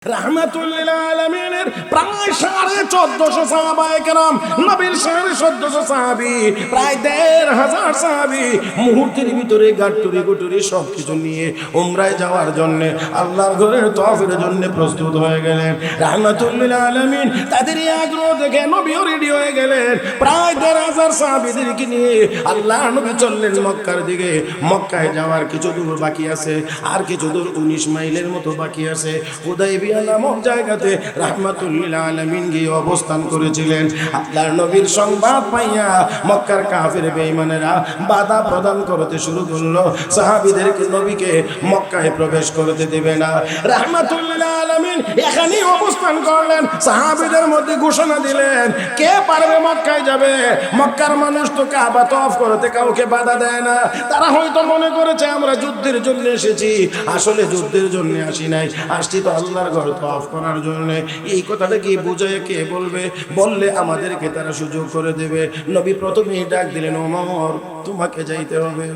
রাহমাতুল্লিল আলামিনের প্রায় 1450 সাহাবায়ে কেরাম, নবীর 1450 সাহাবী, প্রায় 1500 সাহাবী মুহূর্তের ভিতরে গাট্টুরি গুটুরি সবকিছু নিয়ে উমরায় যাওয়ার জন্য আল্লাহর ঘরের তওয়াফের জন্য প্রস্তুত হয়ে গেলেন। রাহমাতুল্লিল আলামিন তাদের এই আগ্রহ দেখে নবীও রেডি হয়ে গেলেন। প্রায় 1500 সাহাবীদেরকে নিয়ে আল্লাহ নবী চললেন মক্কার দিকে। মক্কায় যাওয়ার কিছু দূর বাকি আছে, আর কিছু দূর 19 মাইলের মতো বাকি আছে। হুদাইবিয়া নামক জায়গাতে রাহমাতুল্লিল আলামিন গিয়ে অবস্থান করেছিলেন। আল্লাহর নবীর সংবাদ পাইয়া মক্কার কাফের বেঈমানেরা বাধা প্রদান করতে শুরু করলো, সাহাবীদেরকে নবীকে মক্কায় প্রবেশ করতে দিবে না। রাহমাতুল্লিল আলামিন এখানেই অবস্থান করলেন। সাহাবীদের মধ্যে ঘোষণা দিলেন, কে পারবে মক্কায় যাবে? মক্কার মানুষ তো কাবা তওয়াফ করতে কাউকে বাধা দেয় না। তারা হয়তো মনে করেছে আমরা যুদ্ধের জন্য এসেছি, আসলে যুদ্ধের জন্য আসি নাই, আসছি তো আল্লাহর ঘর তওয়াফ করার জন্য। এই কথাটা কি বুঝায় কে বলবে? বললে আমাদেরকে তারা সুযোগ করে দেবে। নবী প্রথমেই ডাক দিলেন, ওমর তোমাকে যাইতে হবে।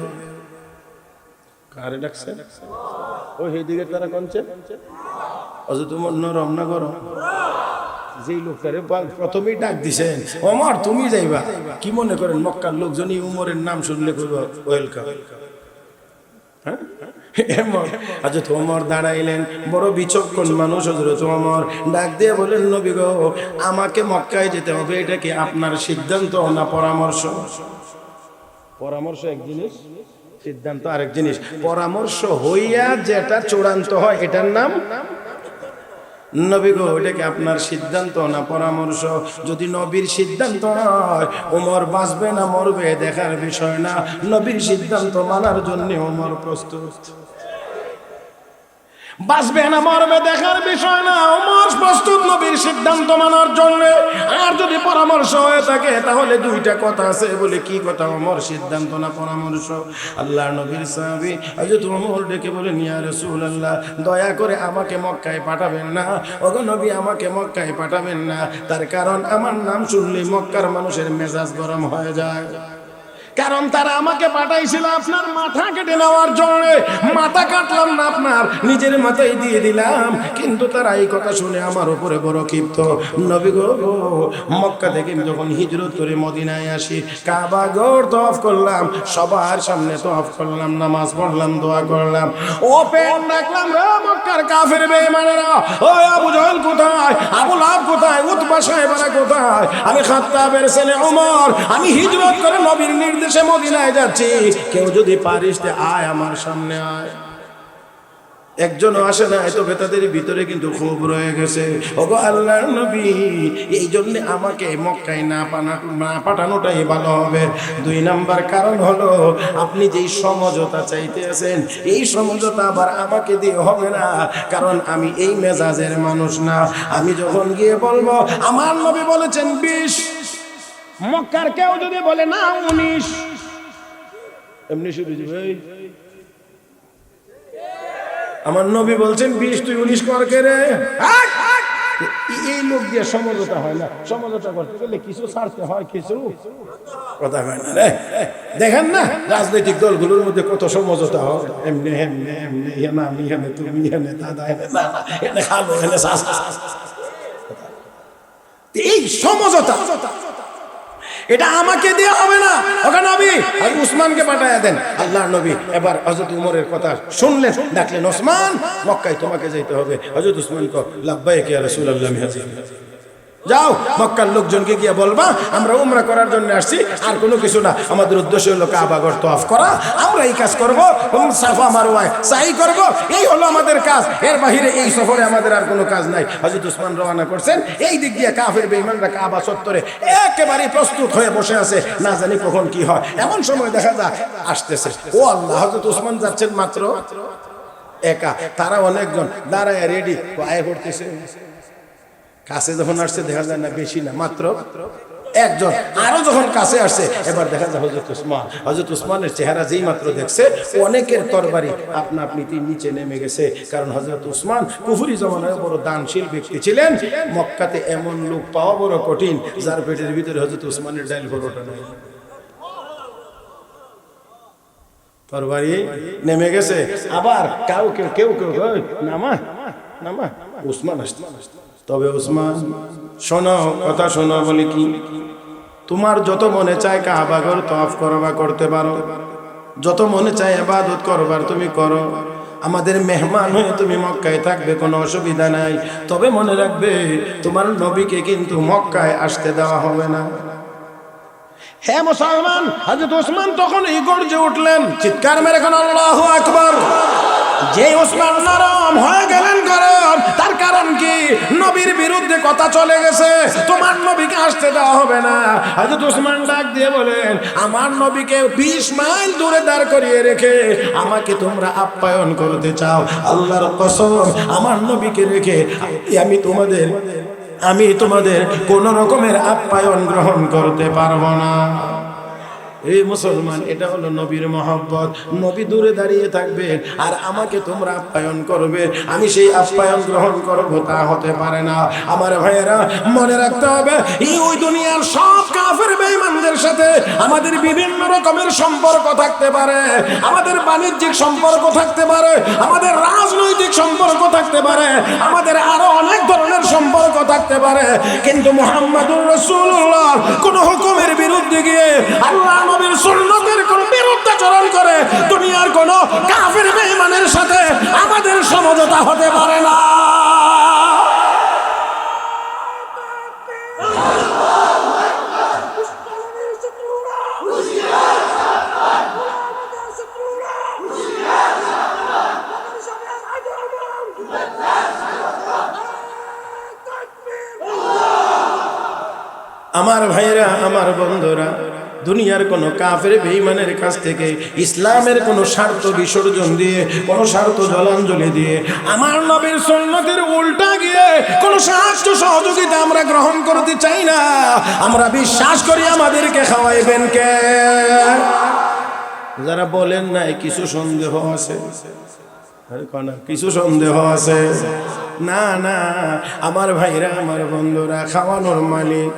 কারে ডাকছে? ওই এইদিকে তারা কোনছে? অযথা তোমার নরম না গরম? যেই লোকটারে প্রথমেই ডাক দিছেন, ওমর তুমি যাইবা, কি মনে করেন মক্কার লোকজনই উমরের নাম শুনলে করবো ওয়েলকাম? হ্যাঁ, হযরত ওমর দাঁড়াইলেন, বড় বিচক্ষণ মানুষ হযরত ওমর। ডাক দিয়ে বলেন, নবী গো, আমাকে মক্কায় যেতে হবে, এটা কি আপনার সিদ্ধান্ত না পরামর্শ? পরামর্শ এক জিনিস, সিদ্ধান্ত আরেক জিনিস। পরামর্শ হইয়া যেটা চূড়ান্ত হয় এটার নাম নবী গো, এটা কি আপনার সিদ্ধান্ত না পরামর্শ? যদি নবীর সিদ্ধান্ত হয় ওমর বাঁচবে না মরবে দেখার বিষয় না, নবীর সিদ্ধান্ত মানার জন্য ওমর প্রস্তুত। বাঁচবে না মরবে দেখার বিষয় না, ওমর প্রস্তুত নবীর সিদ্ধান্ত মানার জন্য। আর যদি পরামর্শ হয়ে থাকে তাহলে দুইটা কথা আছে, বলে কি কথা? ওমর সিদ্ধান্ত না পরামর্শ? আল্লাহর নবীর সাহাবী হযরত ওমর ডেকে বলেন, ইয়া রাসূলুল্লাহ, দয়া করে আমাকে মক্কায় পাঠাবেন না। ওগো নবী, আমাকে মক্কায় পাঠাবেন না। তার কারণ আমার নাম শুনলে মক্কার মানুষের মেজাজ গরম হয়ে যায়। কারণ তারা আমাকে পাঠাইছিল আপনার মাথা কেটে নেওয়ার জন্য। মাথা কাটলাম না, আপনার নিজের মাথায় দিয়ে দিলাম। কিন্তু তারা এই কথা শুনে আমার উপরে বড় ক্ষিপ্ত। নবী গো, মক্কা থেকে যখন হিজরত করে মদিনায় আসি, কাবা ঘর তওয়াফ করলাম, সবার সামনে তওয়াফ করলাম, নামাজ পড়লাম, দোয়া করলাম, ওপেন রাখলাম, রে মক্কার কাফের বেঈমানেরা, ওই আবু জাহেল কোথায়, আবু লাহাব কোথায়, উতবা সাহেবরা কোথায়? আমি খাত্তাবের ছেলে ওমর, আমি হিজরত করে নবীর দেশে মদিনায় যাচ্ছি, কেউ যদি পারিস আয় আমার সামনে আয়। একজনও আসে না, তবে তাদের ভিতরে কিন্তু খুব রয়ে গেছে। ওগো আল্লাহর নবী, এই জন্য আমাকে মক্কায় না পাঠানোটাই ভালো হবে। 2 নাম্বার কারণ হলো, আপনি যেই সমঝোতা চাইতে আছেন, এই সমঝোতা আবার আমাকে দিয়ে হবে না, কারণ আমি এই মেজাজের মানুষ না। আমি যখন গিয়ে বলবো আমার নবী বলেছেন 20, মক্কার কেউ যদি বলে না 19, এমনি শুরু যাবে, আমার নবী বলছেন 20, তুই 19 কর কে রে? এই লোক দিয়ে সমঝোতা হয় না। সমঝোতা করতে গেলে কিছু ছাড়তে হয়, কিছু কথা হয় না রে। দেখেন না রাজনৈতিক দলগুলোর মধ্যে কত সমঝোতা হয়, এমনি এমনি এমনি, আমি এখানে, তুমি এখানে, দাদা এখানে, খালো এখানে, এই সমঝোতা এটা আমাকে দেওয়া হবে না। ওকে নবী, আমি উসমানকে পাঠায়া দেন। আল্লাহর নবী এবার হযরত উমরের কথা শুনলেন, ডাকলেন, ওসমান মক্কায় তোমাকে যেতে হবে। হযরত উসমান কো লাব্বাইক ইয়া রাসূলুল্লাহ, আমি হাজির। যাও মক্কার লোকজনকে গিয়ে বলবা আমরা উমরা করার জন্য আসছি, আর কোনো কিছু না। আমাদের উদ্দেশ্য হলো কাবা ঘর তওয়াফ করা, আমরা এই কাজ করব, সাফা মারওয়ায় সাই করব, এই হলো আমাদের কাজ। এর বাহিরে এই সফরে আমাদের আর কোনো কাজ নাই। হযরত উসমান রওনা করছেন। এই দিক দিয়ে কাফের বেঈমানরা কাবা চত্বরে একেবারে প্রস্তুত হয়ে বসে আছে, না জানি কখন কি হয়। এমন সময় দেখা যায় আসতেছে, ও আল্লাহ, হযরত উসমান যাচ্ছেন মাত্র একা, তারা অনেকজন দাঁড়ায় রেডি, আয় করতেছে। কাছে যখন আসছে দেখা যায় না বেশি না, মাত্র একজন। আরো যখন কাছে আসছে এবার দেখা যায় হযরত উসমান। হযরত উসমানের চেহারা যেই মাত্র দেখছে, অনেকের তরবারি আপনা আপনি নিচে নেমে গেছে। কারণ হযরত উসমান কুফরি জমানায় বড় দানশীল ব্যক্তি ছিলেন। মক্কাতে এমন লোক পাওয়া বড় কঠিন, যার পেটের ভিতরে হযরত উসমানের ডাইল পরোটা নাই। তরবারি নেমে গেছে। আবার কেউ নামা নামা উসমান আসতে। তবে উসমান শোনো, কথা শোনো বলি কি, তোমার যত মনে চায় কাবা ঘর তওয়াফ করবা করতে পারো, যত মনে চায় ইবাদত করবার তুমি করো, আমাদের মেহমান হয়ে তুমি মক্কায় থাকবে, কোনো অসুবিধা নাই। তবে মনে রাখবে তোমার নবীকে কিন্তু মক্কায় আসতে দেওয়া হবে না। হে মুসলমান, হযরত ওসমান তখন এই গর্জে উঠলেন, চিৎকার মেরে কোন আল্লাহু আকবার। যে ওসমান নরম হয়ে গেলেন গরম, তার কারণ কি? নবীর বিরুদ্ধে কথা চলে গেছে, তোমার নবীকে আসতে দেওয়া হবে না। হযরত ওসমান ডাক দিয়ে বলেন, আমার নবীকে 20 মাইল দূরে দাঁড় করিয়ে রেখে আমাকে তোমরা আপ্যায়ন করতে চাও? আল্লাহর কসম, আমার নবীকে রেখে আমি তোমাদের কোন রকমের আপ্যায়ন গ্রহণ করতে পারবো না। এই মুসলমান, এটা হলো নবীর মহব্বত। নবী দূরে দাঁড়িয়ে থাকবে আর আমাকে তোমরা আপ্যায়ন করবে, আমি সেই আপ্যায়ন গ্রহণ করব, তা হতে পারে না। আমার ভাইয়েরা, মনে রাখতে হবে, ওই দুনিয়ার সব কাফের বেঈমানদের সাথে আমাদের বিভিন্ন রকমের সম্পর্ক থাকতে পারে, আমাদের বাণিজ্যিক সম্পর্ক থাকতে পারে, আমাদের রাজনৈতিক সম্পর্ক থাকতে পারে, আমাদের আরো অনেক ধরনের সম্পর্ক থাকতে পারে, কিন্তু মুহাম্মাদুর রাসূলুল্লাহ কোন হুকুমের বিরুদ্ধে গিয়ে আল্লাহ নবীর সুন্নতের কোন বিরুদ্ধাচরণ করে দুনিয়ার কোন কাফের বেঈমানের সাথে আমাদের সমঝোতা হতে পারে না। আমার ভাইরা, আমার বন্ধুরা, দুনিয়ার কোন কাফের বেঈমানের কাছ থেকে ইসলামের কোন স্বার্থ বিসর্জন দিয়ে, কোন স্বার্থ জলাঞ্জলি দিয়ে আমার নবীর সুন্নতের উল্টা গিয়ে কোন সাহায্য সহযোগিতা আমরা গ্রহণ করতে চাই না। আমরা বিশ্বাস করি আমাদেরকে খাওয়াইবেন কে? যারা বলেন নাই কিছু সন্দেহ আছে, কিছু সন্দেহ আছে, না না আমার ভাইরা, আমার বন্ধুরা, খাওয়ানোর মালিক,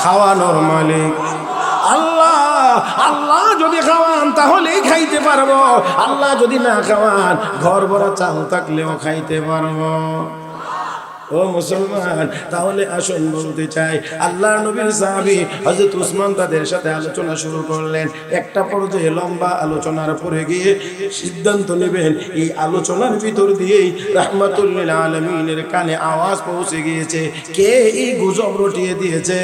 খাওয়ানোর মালিক আল্লাহ। আল্লাহ যদি খাওয়ান তাহলেই খাইতে পারবো, আল্লাহ যদি না খাওয়ান ঘর ভরা চাল থাকলেও খাইতে পারবো। ও মুসলমান, তাহলে আসুন বলতে চাই, আল্লাহ নবীর সাহাবী হযরত উসমান তাদের সাথে আলোচনা শুরু করলেন। একটা পর্যায়ে লম্বা আলোচনার পরে গিয়ে সিদ্ধান্ত নেবেন। এই আলোচনার ভিতর দিয়েই রাহমাতুল লিল আলামিনের কানে আওয়াজ পৌঁছে গিয়েছে, কে এই গুজব রটিয়ে দিয়েছে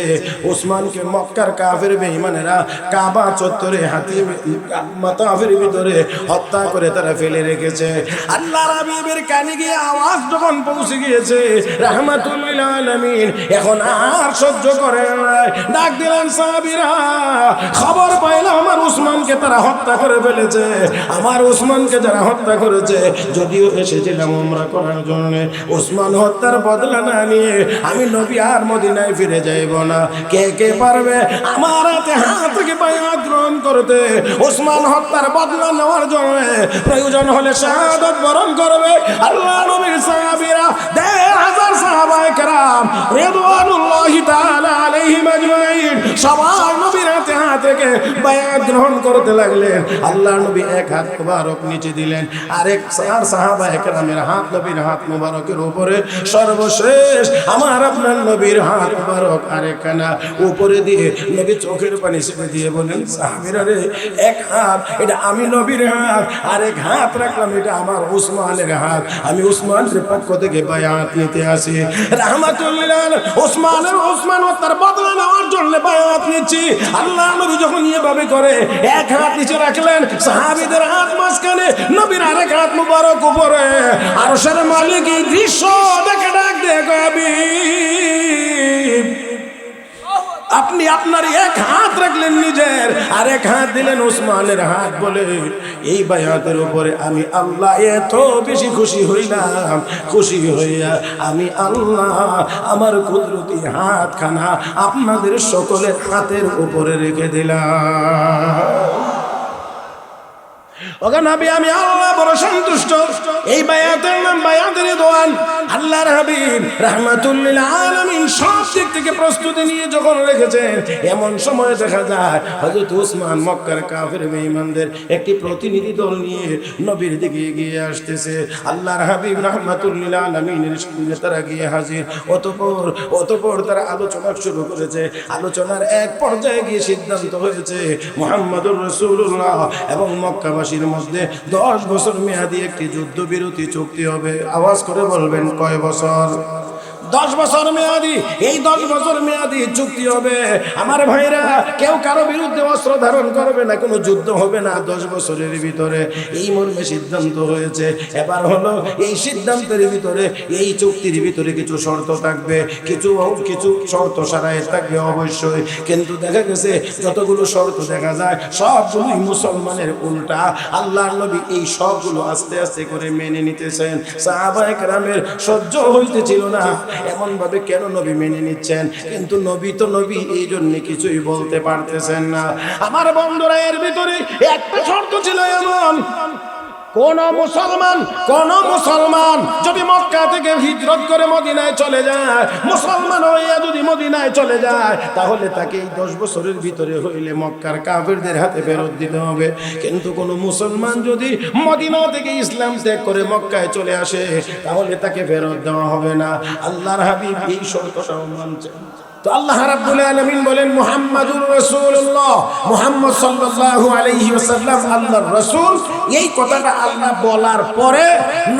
উসমানকে মক্কার কাফের বেঈমানেরা কাবা চত্বরে হাতি মাতাফের ভিতরে হত্যা করে তারা ফেলে রেখেছে। আল্লাহর হাবিবের কানে গিয়ে আওয়াজ যখন পৌঁছে গিয়েছে, রাহমাতুল লিল আলামিন এখন আর সহ্য করে না, ডাক দিলেন, সাহাবীরা খবর পাইলাম আমার উসমানকে তারা হত্যা করে ফেলেছে। আমার উসমানকে যারা হত্যা করেছে, যদিও এসেছিলাম উমরা করার জন্য, উসমান হত্যার বদলা না নিয়ে আমি নবী আর মদিনায় ফিরে যাইব না। কে কে পারবে আমার হাতে হাত থেকে বায়াত গ্রহণ করতে, উসমান হত্যার বদলা নেওয়ার জন্য প্রয়োজন হলে শাহাদাত বরণ করবে? আল্লাহ নবীর সাহাবীরা 10,000 সাহাবায়ে কেরাম রিদওয়ানুল্লাহি তাআলা আলাইহিম আজমাইন সবাই নবীর হাতে হাত রেখে বায়াত গ্রহণ করতে লাগলেন। আল্লাহ নবী এক হাত মুবারক নিচে দিলেন, আরেক সাহাবায়ে কেরামের হাত নবীর হাত মুবারকের উপরে, সর্বশেষ আমার আপনার নবীর হাত মুবারক আরেকখানা উপরে দিয়ে নবী চোখের পানি ছেড়ে দিয়ে বলেন, সাহাবীরা রে, এক হাত এটা আমি নবীর হাত, আরেক হাত রাখলাম এটা আমার উসমানের হাত, আমি উসমানের পক্ষ থেকে বায়াত নিতে আসি। রাহমাতুল লিল আলামিন উসমান হত্যার বদলা নেওয়ার জন্য বায়াত নিচ্ছি। আল্লাহ নবী যখন এভাবে করে এক হাত নিচে রাখলেন, সাহাবীদের হাত মাঝখানে, নবীর আরেক হাত মুবারক উপরে, আরশের মালিক এই দৃশ্য দেখে ডাক দিয়ে কবি, আপনি আপনার এক হাত রাখলেন নিজের, আর এক হাত দিলেন উসমানের হাত বলে, এই বায়াতের উপরে আমি আল্লাহ এত বেশি খুশি হইলাম, খুশি হইয়া আমি আল্লাহ আমার কুদরতি হাতখানা আপনাদের সকলের হাতের উপরে রেখে দিলাম। ওগো নবী আমি আল্লাহ বড় সন্তুষ্ট। এই বায়াতের নাম বায়াতের রিদওয়ান। আল্লাহর হাবিব রাহমাতুল লিল আলামিন সব দিক থেকে প্রস্তুতি নিয়ে যখন রেখেছেন, এমন সময় দেখা যায় হযরত উসমান মক্কার কাফের বেঈমানদের একটি প্রতিনিধি দল নিয়ে নবীর দিকে এগিয়ে আসতেছে। আল্লাহর হাবিব রাহমাতুল লিল আলামিনের সামনে তারা গিয়ে হাজির। অতঃপর তারা আলোচনা শুরু করেছে। আলোচনার এক পর্যায়ে গিয়ে সিদ্ধান্ত হয়েছে মুহাম্মদুর রাসূলুল্লাহ এবং মক্কাবাসীর মধ্যে 10 বছর মেয়াদী একটি যুদ্ধবিরতি চুক্তি হবে। আওয়াজ করে বলবেন কয় বছর? 10 বছর মেয়াদি। এই 10 বছর মেয়াদি চুক্তি হবে। আমার ভাইরা, কেউ কারো বিরুদ্ধে অস্ত্র ধারণ করবে না, কোনো যুদ্ধ হবে না 10 বছরের ভিতরে। এই মর্মে সিদ্ধান্ত হয়েছে। এবার হলো এই সিদ্ধান্তের ভিতরে, এই চুক্তির ভিতরে কিছু শর্ত থাকবে, কিছু শর্ত সারাই থাকবে অবশ্যই। কিন্তু দেখা গেছে যতগুলো শর্ত দেখা যায় সবগুলোই মুসলমানের উল্টা। আল্লাহর নবী এই সবগুলো আস্তে আস্তে করে মেনে নিতেছেন। সাহাবায়ে কেরামের সহ্য হইতেছিল না, এমন ভাবে কেন নবী মেনে নিচ্ছেন? কিন্তু নবী তো নবী, এই জন্য কিছুই বলতে পারতেছেন না। আমার বন্ধুরা, এর ভিতরে একটা শর্ত ছিল এমন, কোন মুসলমান যদি মক্কা থেকে হিজরত করে মদিনায় চলে যায়, মুসলমান হইয়া যদি মদিনায় চলে যায়, তাহলে তাকে এই 10 বছরের ভিতরে হইলে মক্কার কাফেরদের হাতে ফেরত দিতে হবে। কিন্তু কোন মুসলমান যদি মদিনা থেকে ইসলাম ত্যাগ করে মক্কায় চলে আসে, তাহলে তাকে ফেরত দেওয়া হবে না। আল্লাহর হাবিব এই শর্তটাও মানছেন। তো আল্লাহ রাব্বুল আলামিন বলেন মুহাম্মাদুর রাসূলুল্লাহ, মুহাম্মদ সাল্লাল্লাহু আলাইহি ওয়াসাল্লাম আল্লাহর রাসূল। এই কথাটা আল্লাহ বলার পরে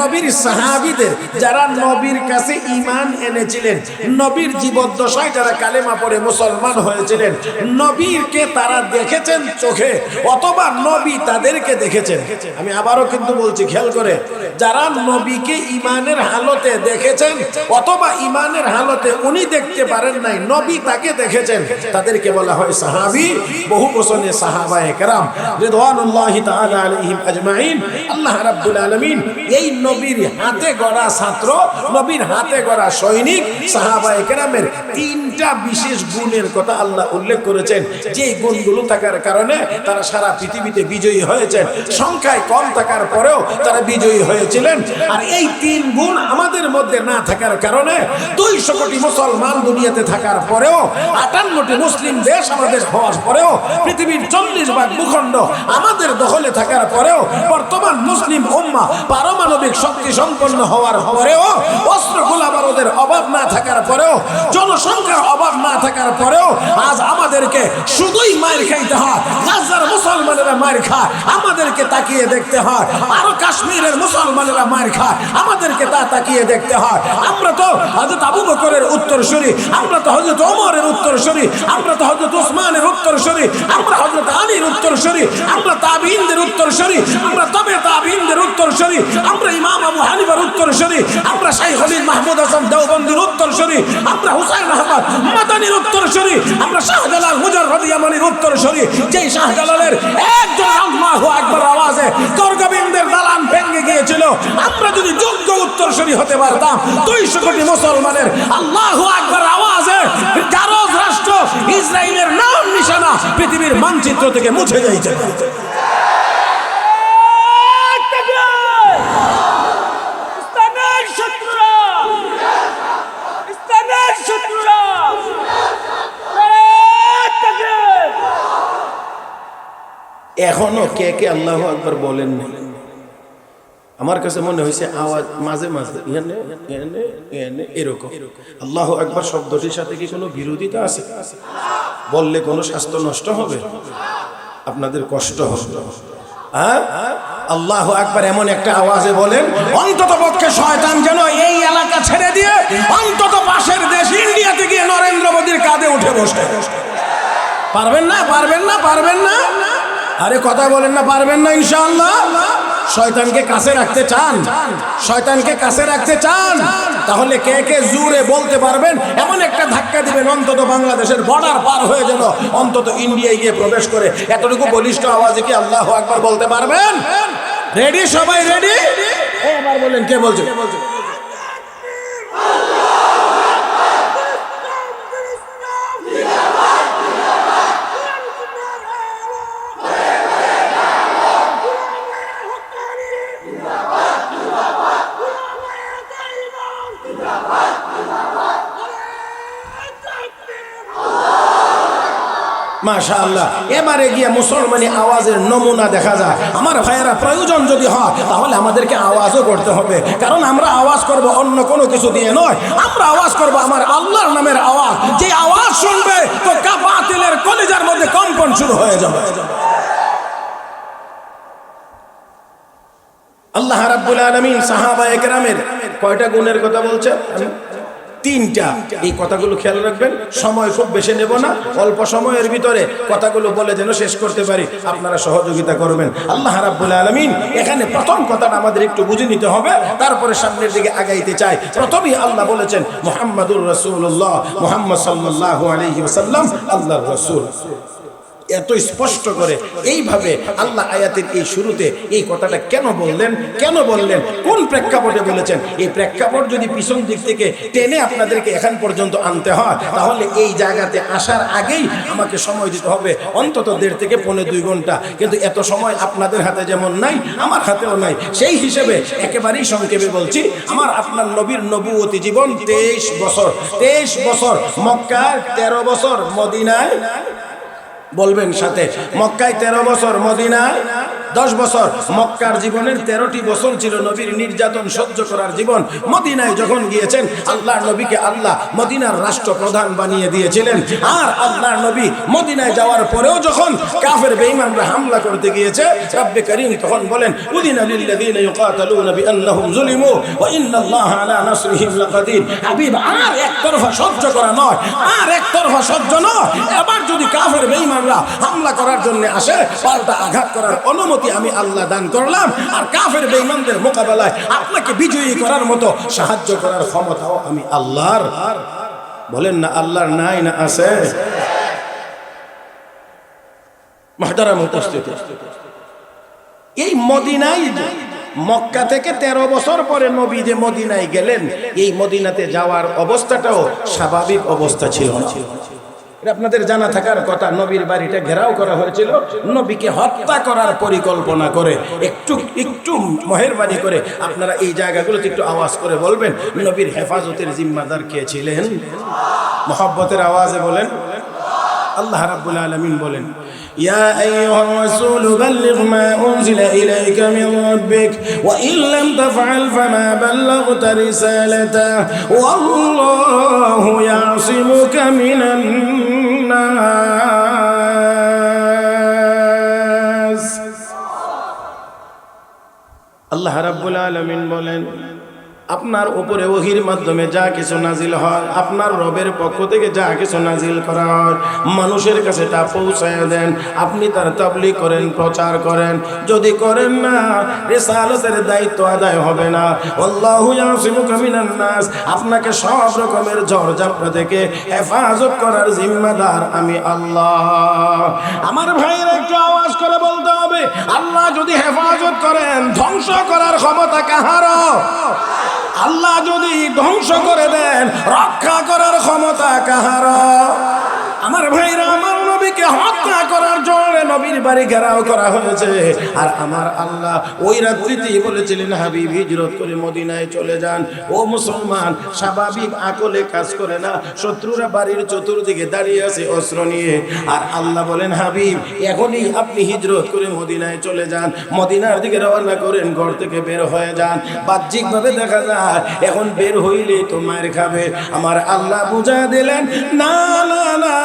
নবীর সাহাবীদের, যারা নবীর কাছে ঈমান এনেছিলেন, নবীর জীবদ্দশায় যারা কালেমা পড়ে মুসলমান হয়েছিলেন, নবীকে তারা দেখেছেন চোখে অথবা নবী তাদেরকে দেখেছেন। আমি আবারও কিন্তু বলছি, খেয়াল করে, যারা নবীকে ঈমানের হালতে দেখেছেন অথবা ঈমানের হালতে উনি দেখতে পারেন নাই, নবী তাকে দেখেছেন, তাদেরকে বলা হয় সাহাবী। বহু বচনে সাহাবায়ে কেরাম রিদওয়ানুল্লাহি তাআলা আলাইহিম আজমাইন। আল্লাহ রাব্বুল আলামিন এই নবীর হাতে গড়া ছাত্র, নবীর হাতে গড়া সৈনিক সাহাবায়ে কেরামের 3টা বিশেষ গুণের কথা আল্লাহ উল্লেখ করেছেন, যে গুণগুলো থাকার কারণে তারা সারা পৃথিবীতে বিজয়ী হয়েছেন। সংখ্যায় কম থাকার পরেও তারা বিজয়ী হয়েছিলেন। আর এই 3 গুণ আমাদের মধ্যে না থাকার কারণে 200 কোটি মুসলমান দুনিয়াতে থাকার পরেও, 58টি মুসলিম দেশ আমাদের হওয়ার পরেও, পৃথিবীর 40 ভাগ ভূখণ্ড আমাদের দখলে থাকার পরেও, বর্তমান মুসলিম উম্মাহ পারমাণবিক শক্তি সম্পন্ন হওয়ার পরেও, অস্ত্র গোলাবারুদের অভাব না থাকার পরেও, জনসংখ্যার অভাব না থাকার পরেও আজ আমাদেরকে শুধুই মার খাইতে হয়। গাজার মুসলমানেরা মার খায়, আমাদেরকে তাকিয়ে দেখতে হয়। আরো কাশ্মীরের মুসলমানেরা মার খায়, আমাদেরকে তা তাকিয়ে দেখতে হয়। আমরা তো হযরত আবু বকরের উত্তরসূরি, আমরা তো হযরত ওমরের উত্তরসূরি, আমরা তো হযরত ওসমানের উত্তরসূরি, আমরা হযরত আলীর উত্তরসূরি, আমরা তাবিঈনদের উত্তরসূরি, আমরা তবে তাবিঈনদের উত্তরসূরি, আমরা ইমাম আবু হানিফার উত্তরসূরি, আমরা শাইখ আলী মাহমুদ হাসান দেওবন্দির উত্তরসূরি, আমরা হুসাইন আহমদ মাদানির উত্তরসূরি, আমরা শাহজালাল মুজাররদ ইয়ামানির উত্তরসূরি। যেই শাহজালালের একজন আল্লাহু আকবার আওয়াজে দরগাবিন্দের দালান ভেঙে গিয়েছিল, আমরা যদি যোগ্য উত্তরসূরি হতে পারতাম, 200 কোটি মুসলমানের আল্লাহু আকবার আওয়াজে গারজ রাষ্ট্র ইসরায়েলের নাম নিশানা পৃথিবীর মানচিত্র থেকে মুছে যাইছে। এখনো কে কে আল্লাহু আকবার বলেন না? আমার কাছে মনে হয়েছে আওয়াজ মাঝে মাঝে এরকম। আল্লাহু আকবার শব্দটির সাথে কি কোনো বিরোধিতা আছে? বললে কোনো স্বাস্থ্য নষ্ট হবে, আপনাদের কষ্ট হবে। হ্যাঁ, আল্লাহু আকবার এমন একটা আওয়াজে বলেন, অন্তত পক্ষে শয়তান যেন এই এলাকা ছেড়ে দিয়ে অন্তত পাশের দেশ ইন্ডিয়াতে গিয়ে নরেন্দ্র মোদীর কাঁধে উঠে বসে। পারবেন না? পারবেন না? পারবেন না? আরে কথা বলেন না, পারবেন না ইনশাআল্লাহ? শয়তানকে কাছে রাখতে চান? শয়তানকে কাছে রাখতে চান? তাহলে কে কে জোরে বলতে পারবেন এমন একটা ধাক্কা দিবেন অন্তত বাংলাদেশের বর্ডার পার হয়ে যেন অন্তত ইন্ডিয়ায় গিয়ে প্রবেশ করে? এতটুকু বলিষ্ঠ আওয়াজে কি আল্লাহু আকবার বলতে পারবেন? রেডি? সবাই রেডি? এবার বলেন, কে বলছে? মাশাআল্লাহ। এবারে গিয়ে মুসলমানি আওয়াজের নমুনা দেখা যায়। আমার ভাইয়েরা, প্রয়োজন যদি হয় তাহলে আমাদেরকে আওয়াজও করতে হবে, কারণ আমরা আওয়াজ করব অন্য কোনো কিছু দিয়ে নয়, আমরা আওয়াজ করব আমার আল্লাহর নামের আওয়াজ। যে আওয়াজ শুনবে তো বাতিলের কলিজার মধ্যে কম্পন শুরু হয়ে যাবে। আল্লাহ রাব্বুল আলামিন সাহাবায়ে কেরামের কয়টা গুণের কথা বলছেন? তিনটা। এই কথাগুলো খেয়াল রাখবেন, সময় খুব বেশি নেব না, অল্প সময়ের ভিতরে কথাগুলো বলে যেন শেষ করতে পারি, আপনারা সহযোগিতা করবেন। আল্লাহ রাব্বুল আলামিন এখানে প্রথম কথাটা আমাদের একটু বুঝে নিতে হবে, তারপরে সামনের দিকে আগাইতে চাই। প্রথমেই আল্লাহ বলেছেন মুহাম্মাদুর রাসূলুল্লাহ, মুহাম্মদ সাল্লাল্লাহু আলাইহি ওয়াসাল্লাম আল্লাহর রাসূল। এত স্পষ্ট করে এইভাবে আল্লাহ আয়াতের এই শুরুতে এই কথাটা কেন বললেন, কোন প্রেক্ষাপটে বলেছেন? এই প্রেক্ষাপট যদি পিছন দিক থেকে টেনে আপনাদেরকে এখান পর্যন্ত আনতে হয়, তাহলে এই জায়গাতে আসার আগেই আমাকে সময় দিতে হবে অন্তত 1.5 থেকে 2.5 ঘন্টা। কিন্তু এত সময় আপনাদের হাতে যেমন নাই, আমার হাতেও নাই। সেই হিসেবে একেবারেই সংক্ষেপে বলছি, আমার আপনার নবীর নবুয়তি জীবন 23 বছর। 23 বছর মক্কায়, 13 বছর মদিনায়। বলবেন সাথে, মক্কায় 13 বছর, মদিনায় 10 বছর। মক্কার জীবনের 13টি বছর ছিল নবীর নির্যাতন সহ্য করার জীবন। মদিনায় যখন গিয়েছেন, আল্লাহর নবীকে আল্লাহ মদিনার রাষ্ট্রপ্রধান বানিয়ে দিয়েছিলেন। আর আল্লাহর নবী মদিনায় যাওয়ার পরেও যখন কাফের বেঈমানরা হামলা করতে গিয়েছে, রব্বে করিম তখন বলেন উযিনা লিল্লাযীনা ইউকাতালুনা বিআন্নাহুম যুলিমু ওয়া ইন্নাল্লাহা আলা নাসরিহিম লাকাদির। হাবিব, আর একতরফা সহ্য করা নয়, আর একতরফা সহ্য নয়। এবার যদি কাফের বেঈমানরা হামলা করার জন্য আসে, পাল্টা আঘাত করার অনুমতি আমি আল্লাহ দান করলাম। আর কাফের বেঈমানদের মোকাবেলায় আপনাকে বিজয়ী করার মতো সাহায্য করার ক্ষমতাও আমি আল্লাহর। বলেন না আল্লাহর নাই না আছে? মুহতারাম উপস্থিতি, এই মদিনায়, মক্কা থেকে 13 বছর পরে নবী যে মদিনায় গেলেন, এই মদিনাতে যাওয়ার অবস্থাটাও স্বাভাবিক অবস্থা ছিল না। আপনাদের জানা থাকার কথা, নবীর বাড়িটা ঘেরাও করা হয়েছিল নবীকে হত্যা করার পরিকল্পনা করে। একটু মেহেরবানি করে আপনারা এই জায়গাগুলোতে একটু আওয়াজ করে বলবেন, নবীর হেফাজতের জিম্মাদার কে ছিলেন? মহব্বতের আওয়াজে বলেন। আল্লাহ রাব্বুল আলামিন বলেন, ইয়া আইয়ুহার রাসূল বাল্লিগ মা উনজিলা ইলাইকা মিন রাব্বিক ওয়া ইন লাম তাফআল ফামা বাল্লাগতা রিসালাতা ওয়াল্লাহু ইয়াসিমুকা মিনান নাস। আল্লাহ রাব্বুল আলামিন বলেন, আপনার উপরে ওহীর মাধ্যমে যা কিছু নাজিল হয়, আপনার রবের পক্ষ থেকে যা কিছু নাজিল করা হয়, মানুষের কাছে তা পৌঁছায় দেন। আপনি তার তাবলীগ করেন, প্রচার করেন। যদি করেন না, রিসালাতের দায়িত্ব আদায় হবে না। আল্লাহু ইয়াসিমুকা মিনান নাস, আপনাকে সব রকমের ঝড়-ঝাপটা থেকে হেফাজত করার জিম্মাদার আমি আল্লাহ। আমার ভাইয়েরা একটু আওয়াজ করে বলতে হবে, আল্লাহ যদি হেফাজত করেন, ধ্বংস করার ক্ষমতা কাহার? আল্লাহ যদি ধ্বংস করে দেন, রক্ষা করার ক্ষমতা কাহার? আমার ভাইরা, আমার নবীকে হত্যা করার জন্য নবীর বাড়ি ঘেরাও করা হয়েছে। আর আমার আল্লাহ ওই রাত্রিতেই বলেছিলেন, হাবিব হিজরত করে মদিনায় চলে যান। ও মুসলমান, স্বাভাবিক আকলে কাজ করে না। শত্রুরা বাড়ির চতুর্দিকে দাঁড়িয়ে আছে অস্ত্র নিয়ে। আর আল্লাহ বলেন, হাবিব এখনই আপনি হিজরত করে মদিনায় চলে যান, মদিনার দিকে রওনা করেন, ঘর থেকে বের হয়ে যান। বাহ্যিকভাবে দেখা যায় এখন বের হইলে তো মার খাবে। আমার আল্লাহ বুঝা দিলেন, না না না,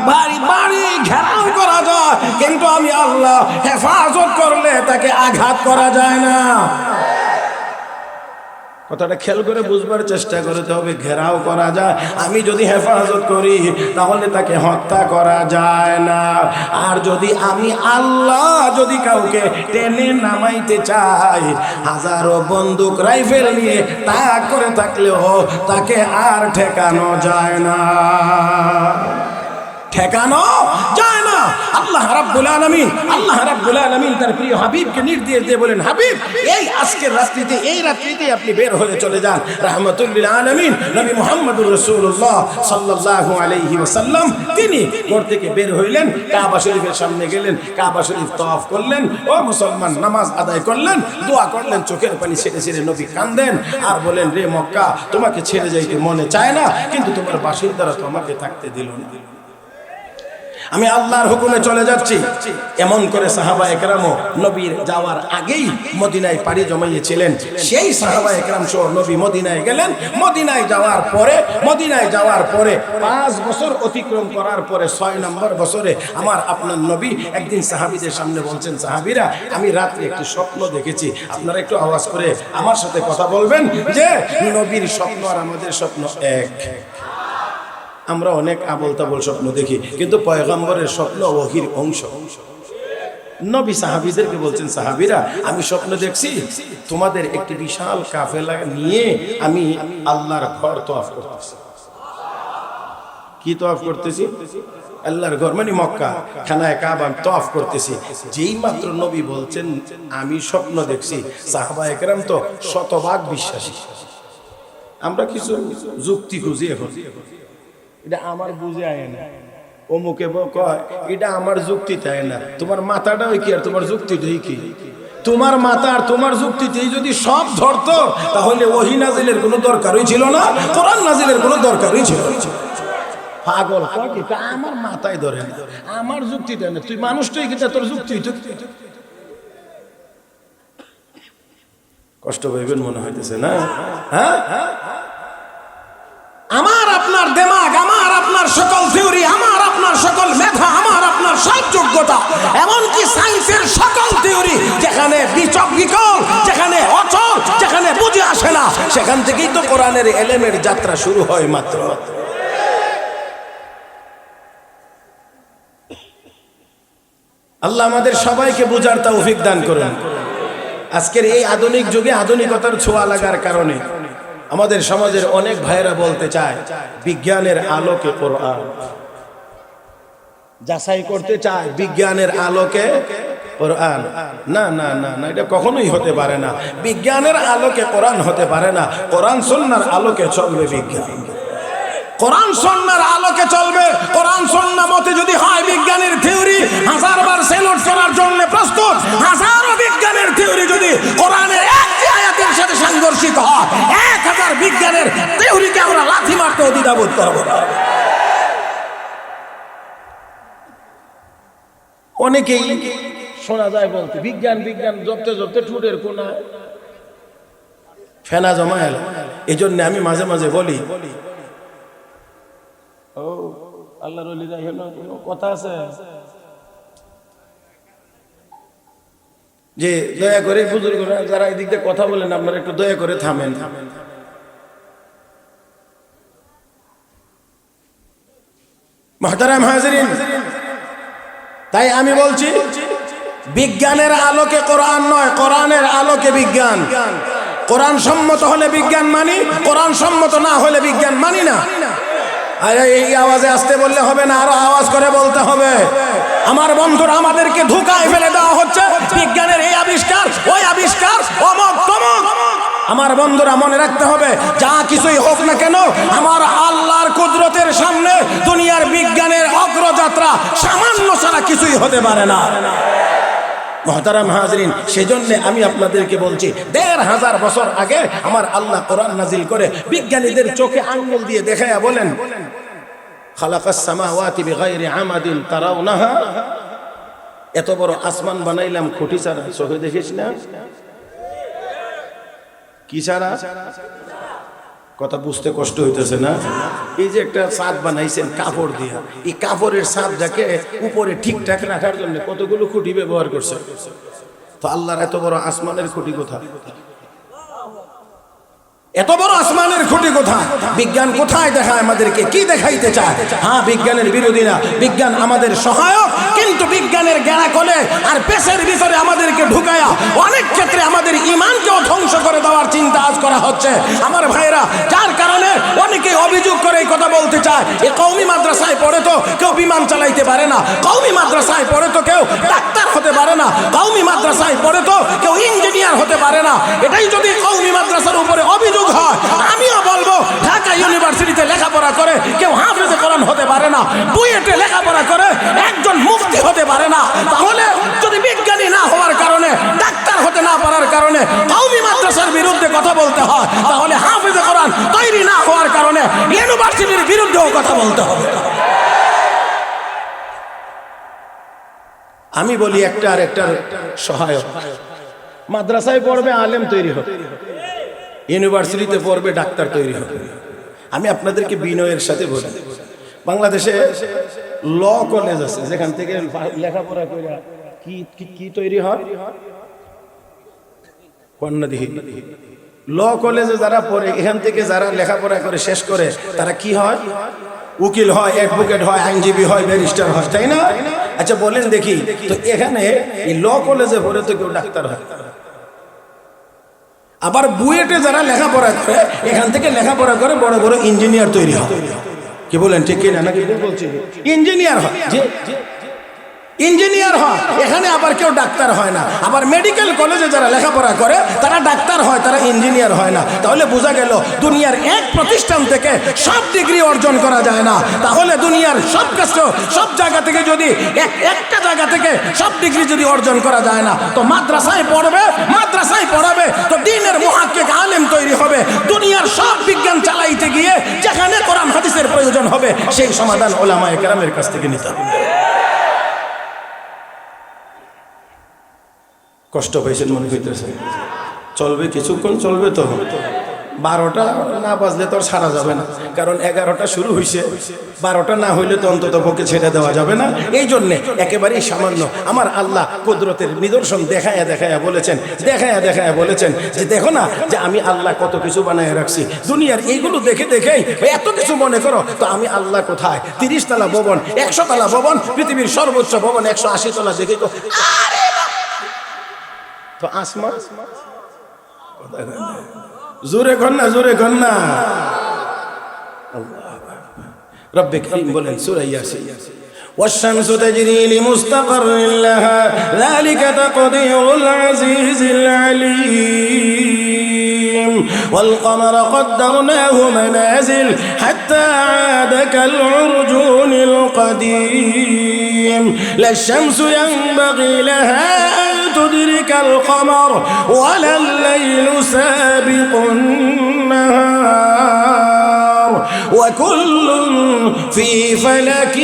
বাড়ি বাড়ি ঘেরাও করা যায়, কিন্তু আমি আল্লাহ হেফাজত করলে তাকে আঘাত করা যায় না। কথাটা খেয়াল করে বুঝবার চেষ্টা করতে হবে। ঘেরাও করা যায়, আমি যদি হেফাজত করি তাহলে তাকে হত্যা করা যায় না। আর যদি আমি আল্লাহ যদি কাউকে টেনে নামাইতে চাই, হাজারো বন্দুক রাইফেল নিয়ে তাক করে থাকলেও তাকে আর ঠেকানো যায় না, ঠেকানো যায় না। আল্লাহ রাব্বুল আলামিন তার প্রিয় হাবিবকে নির্দেশ দিয়ে বলেন, হাবিব এই আজকের রাত্রিতে, এই রাত্রিতে আপনি বের হয়ে চলে যান। রাহমাতুল লিল আলামিন নবী মুহাম্মদুর রাসূলুল্লাহ সাল্লাল্লাহু আলাইহি ওয়াসাল্লাম তিনি ঘর থেকে বের হইলেন, কাবা শরীফের সামনে গেলেন, কাবা শরীফ তওয়াফ করলেন। ও মুসলমান, নামাজ আদায় করলেন, দোয়া করলেন, চোখের পানি ছেড়ে ছেড়ে নবী কাঁদেন আর বলেন, রে মক্কা, তোমাকে ছেড়ে যাইতে মনে চায় না, কিন্তু তোমার বাসিন্দারা তোমাকে থাকতে দিল না। আমি আল্লাহর হুকুমে চলে যাচ্ছি। এমন করে সাহাবা একরামও নবীর যাওয়ার আগেই মদিনায় পাড়ি জমাইয়েছিলেন। সেই সাহাবা একরাম সহ নবী মদিনায় গেলেন। মদিনায় যাওয়ার পরে 5 বছর অতিক্রম করার পরে 6 নম্বর বছরে আমার আপনার নবী একদিন সাহাবীদের সামনে বলছেন, সাহাবীরা আমি রাতে একটি স্বপ্ন দেখেছি। আপনারা একটু আওয়াজ করে আমার সাথে কথা বলবেন যে নবীর স্বপ্ন আর আমাদের স্বপ্ন এক। আমরা অনেক আবল তাবল স্বপ্ন দেখি, কিন্তু পয়গম্বরের স্বপ্ন ওহীর অংশ। নবী সাহাবীদেরকে বলছেন, সাহাবীরা আমি স্বপ্ন দেখছি তোমাদের একটি বিশাল কাফেলা নিয়ে আমি আল্লাহর ঘর তওয়াফ করতেছি। কি তওয়াফ করতেছি? আল্লাহর ঘর মানে মক্কা, খানায়ে কাবা তওয়াফ করতেছি। যেই মাত্র নবী বলছেন আমি স্বপ্ন দেখছি, সাহাবা একরাম তো শতভাগ বিশ্বাসী। আমরা কিছু যুক্তি খুঁজি এখন, এটা আমার বুঝে আয় না, অমুকে কয় এটা আমার যুক্তি তাই না। তোমার মাথাটা ওই কি আর তোমার যুক্তিটাই কি? তোমার মাথা আর তোমার যুক্তিতেই যদি সব ধরতো তাহলে ওহী নাজিলের কোনো দরকারই ছিল না, কোরআন নাজিলের কোনো দরকারই ছিল না। পাগল আমার মাথায় ধরে না, আমার যুক্তিটা না, তুই মানুষটাই কিনা তোর যুক্তি। কষ্ট পাইবেন মনে হইতেছে না? হ্যাঁ, আমার আপনার দিমাগ, আমার আপনার সকল থিওরি, আমার আপনার সকল মেধা, আমার আপনার সব যোগ্যতা, এমনকি সায়েন্সের সকল থিওরি যেখানে বিকল, যেখানে অচল, যেখানে বুঝে আসে না, সেখান থেকেই তো কোরআনের এলেমের যাত্রা শুরু হয় মাত্র। আল্লাহ আমাদের সবাইকে বুঝার তৌফিক দান করুন। আজকের এই আধুনিক যুগে আধুনিকতার ছোঁয়া লাগার কারণে আমাদের সমাজের অনেক ভাইয়েরা বলতে চায় বিজ্ঞানের আলোকে কোরআন, যাচাই করতে চায় বিজ্ঞানের আলোকে কোরআন। না না না না, এটা কখনোই হতে পারে না। বিজ্ঞানের আলোকে কোরআন হতে পারে না। কোরআন সুন্নাহর আলোকে চলবে বিজ্ঞান, কোরআন সুন্নাহর আলোকে চলবে। কোরআন সুন্নাহ মতে যদি হয় বিজ্ঞানের থিওরি 1000 বার সেলুট করার জন্য প্রস্তুত। হাজারো বিজ্ঞানের থিওরি যদি কোরআনের একটি আয়াতের সাথে সাংঘর্ষিক হয়, 1000 বিজ্ঞানের থিওরিকে আমরা লাথি মারতে দ্বিধাবোধ করব না। অনেকেই শোনা যায় বলতে বিজ্ঞান বিজ্ঞান জপতে জপতে ঠুটের কোনা ফেনা জমা এলো। এই জন্য আমি মাঝে মাঝে বলি, ও আল্লাহর ওলিরা কোনো কথা আছে যে দয়া করে বুজুর্গরা যারা এদিক দিয়ে কথা বলেন আপনারা একটু দয়া করে থামেন। মুহতারাম হাজিরিন, তাই আমি বলছি বিজ্ঞানের আলোকে কোরআন নয়, কোরআনের আলোকে বিজ্ঞান। কোরআন সম্মত হলে বিজ্ঞান মানি, কোরআন সম্মত না হলে বিজ্ঞান মানি না। আরে এই আওয়াজে আসতে বললে হবে না, আরো আওয়াজ করে বলতে হবে। আমার বন্ধুরা, আমাদেরকে ধোঁকায় ফেলে দেওয়া হচ্ছে বিজ্ঞানের এই আবিষ্কার, ওই আবিষ্কার, অমক তমক। আমার বন্ধুরা মনে রাখতে হবে, যা কিছুই হোক না কেন, আমার আল্লাহর কুদরতের সামনে দুনিয়ার বিজ্ঞানের অগ্রযাত্রা সামান্য ছাড়া কিছুই হতে পারে না। মুহতারাম হাজরিন, সেজন্য আমি আপনাদেরকে বলছি 1500 বছর আগে আমার আল্লাহ কোরআন নাজিল করে বিজ্ঞানীদের চোখে আঙ্গুল দিয়ে দেখায়া বলেন, খালাকাস সামাওয়াতি বিগাইরি আমাদিন তারাউনাহা, এত বড় আসমান বানাইলাম খুঁটি ছাড়া, চোখে দেখিস না? কি ছাড়া? কথা বুঝতে কষ্ট হইতেছে না? এই যে একটা ছাদ বানাইছেন কাপড় দিয়া, এই কাপড়ের ছাদটাকে উপরে ঠিকঠাক রাখার জন্য কতগুলো খুঁটি ব্যবহার করছে। তো আল্লাহর এত বড় আসমানের খুঁটি কোথায়? এত বড় আসমানের খুঁটি কোথায়? বিজ্ঞান কোথায় দেখায় আমাদেরকে? কি দেখাইতে চায়? হ্যাঁ, বিজ্ঞানের বিরোধী না, বিজ্ঞান আমাদের সহায়ক, কিন্তু বিজ্ঞানের জ্ঞানা কোলে আর পেশের ভিতরে আমাদেরকে ঢুকায়া অনেক ক্ষেত্রে আমাদের ঈমানকেও ধ্বংস করে দেওয়ার চিন্তা আজ করা হচ্ছে আমার ভাইরা। যার কারণে অনেকে অভিযোগ করে এই কথা বলতে চায়, এই কওমি মাদ্রাসায় পড়ে তো কেউ বিমান চালাইতে পারে না, কওমি মাদ্রাসায় পড়ে তো কেউ ডাক্তার হতে পারে না, কওমি মাদ্রাসায় পড়ে তো কেউ ইঞ্জিনিয়ার হতে পারে না। এটাই যদি কওমি মাদ্রাসার উপরে অভিযোগ হয়, আমিও বলবো ঢাকা ইউনিভার্সিটিতে লেখাপড়া করে কেউ হাফেজে কোরআন হতে পারে না, বুয়েটে লেখাপড়া করে একজন মুফতি হতে পারে না। তাহলে যদি বিজ্ঞানী না হওয়ার কারণে, ডাক্তার হতে না পারার কারণে কওমি মাদ্রাসার বিরুদ্ধে কথা বলতে হয়, তাহলে হাফেজে কোরআন তৈরি না হওয়ার কারণে ইউনিভার্সিটির বিরুদ্ধেও কথা বলতে হবে। আমি বলি একটা আর একটার সহায়ক। মাদ্রাসায় পড়বে আলেম তৈরি হবে, ইউনিভার্সিটিতে পড়বে ডাক্তার তৈরি হবে। আমি আপনাদেরকে বিনয়ের সাথে বলি, বাংলাদেশে ল কলেজ আছে যেখান থেকে লেখাপড়া করে কি তৈরি হয় কন্যাদিহি। ল কলেজে যারা পড়ে, এখান থেকে যারা লেখাপড়া করে শেষ করে তারা কি হয়? উকিল হয়, অ্যাডভোকেট হয়, আইনজীবী হয়, ব্যারিস্টার হয়, তাই না? আচ্ছা বলেন দেখি, তো এখানে এই ল কলেজে পড়ে তো কেউ ডাক্তার হয়। আবার বুয়েটে যারা লেখাপড়া করে, এখান থেকে লেখাপড়া করে বড় বড় ইঞ্জিনিয়ার তৈরি হয়। কি বলেন ঠিক কিনা? নাকি বলছি ইঞ্জিনিয়ার হয়, ইঞ্জিনিয়ার হয়। এখানে আবার কেউ ডাক্তার হয় না। আবার মেডিকেল কলেজে যারা লেখাপড়া করে তারা ডাক্তার হয়, তারা ইঞ্জিনিয়ার হয় না। তাহলে বোঝা গেল দুনিয়ার এক প্রতিষ্ঠান থেকে সব ডিগ্রি অর্জন করা যায় না। তাহলে দুনিয়ার সব কাছে সব জায়গা থেকে যদি একটা জায়গা থেকে সব ডিগ্রি যদি অর্জন করা যায় না, তো মাদ্রাসায় পড়বে, মাদ্রাসায় পড়াবে, তো দ্বীনের মুহাক্কিক আলেম তৈরি হবে। দুনিয়ার সব বিজ্ঞান চালাইতে গিয়ে যেখানে কোরআন হাদিসের প্রয়োজন হবে সেই সমাধান উলামায়ে কেরামের কাছ থেকে নিতে হবে। কষ্ট পাইছেন মনে হইতেছে? চলবে কিছুক্ষণ, চলবে তো। 12টা না বাজলে তো আর ছাড়া যাবে না, কারণ 11টা শুরু হয়েছে। 12টা না হইলে তো অন্তত পক্ষে ছেড়ে দেওয়া যাবে না। এই জন্যে একেবারেই সামান্য আমার আল্লাহ কুদরতের নিদর্শন দেখায়া দেখায়া বলেছেন যে দেখো না যে আমি আল্লাহ কত কিছু বানায় রাখছি। দুনিয়ার এইগুলো দেখে দেখেই এত কিছু মনে করো, তো আমি আল্লাহ কোথায়? 30 তলা ভবন, 100 তলা ভবন, পৃথিবীর সর্বোচ্চ ভবন 180 তলা দেখে তো তো আসমান। জোরে কন্যা, জোরে কন্যা। রব্বে কারীম বলেন সূরা ইয়াসিন, والشمس تجري لمستقر لها ذلك تقدير العزيز العليم والقمر قدرناه منازل حتى عاد كالعرجون القديم لا الشمس ينبغي لها أن تدرك القمر ولا الليل سابق النهار وكل في فلك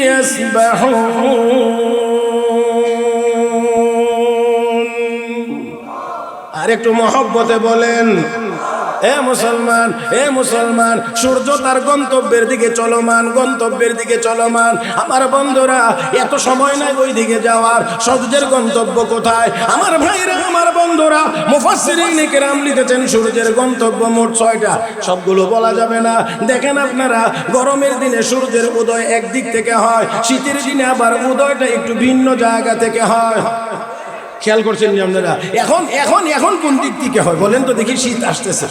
يسبحون। আরেকটু মহব্বতে বলেন, এ মুসলমান, এ মুসলমান, সূর্য তার গন্তব্যের দিকে চলমান, গন্তব্যের দিকে চলমান। আমার বন্ধুরা, এত সময় নাই ওই দিকে যাওয়ার। সূর্যের গন্তব্য কোথায়? আমার ভাইরা, আমার বন্ধুরা, মুফাসসিরিনে কেরাম লিখেছেন সূর্যের গন্তব্য মোট 6টা। সবগুলো বলা যাবে না। দেখেন আপনারা, গরমের দিনে সূর্যের উদয় একদিক থেকে হয়, শীতের দিনে আবার উদয়টা একটু ভিন্ন জায়গা থেকে হয়। খেয়াল করছেন আপনারা? এখন কোন দিক থেকে হয় বলেন তো দেখি? শীত আসতেছে,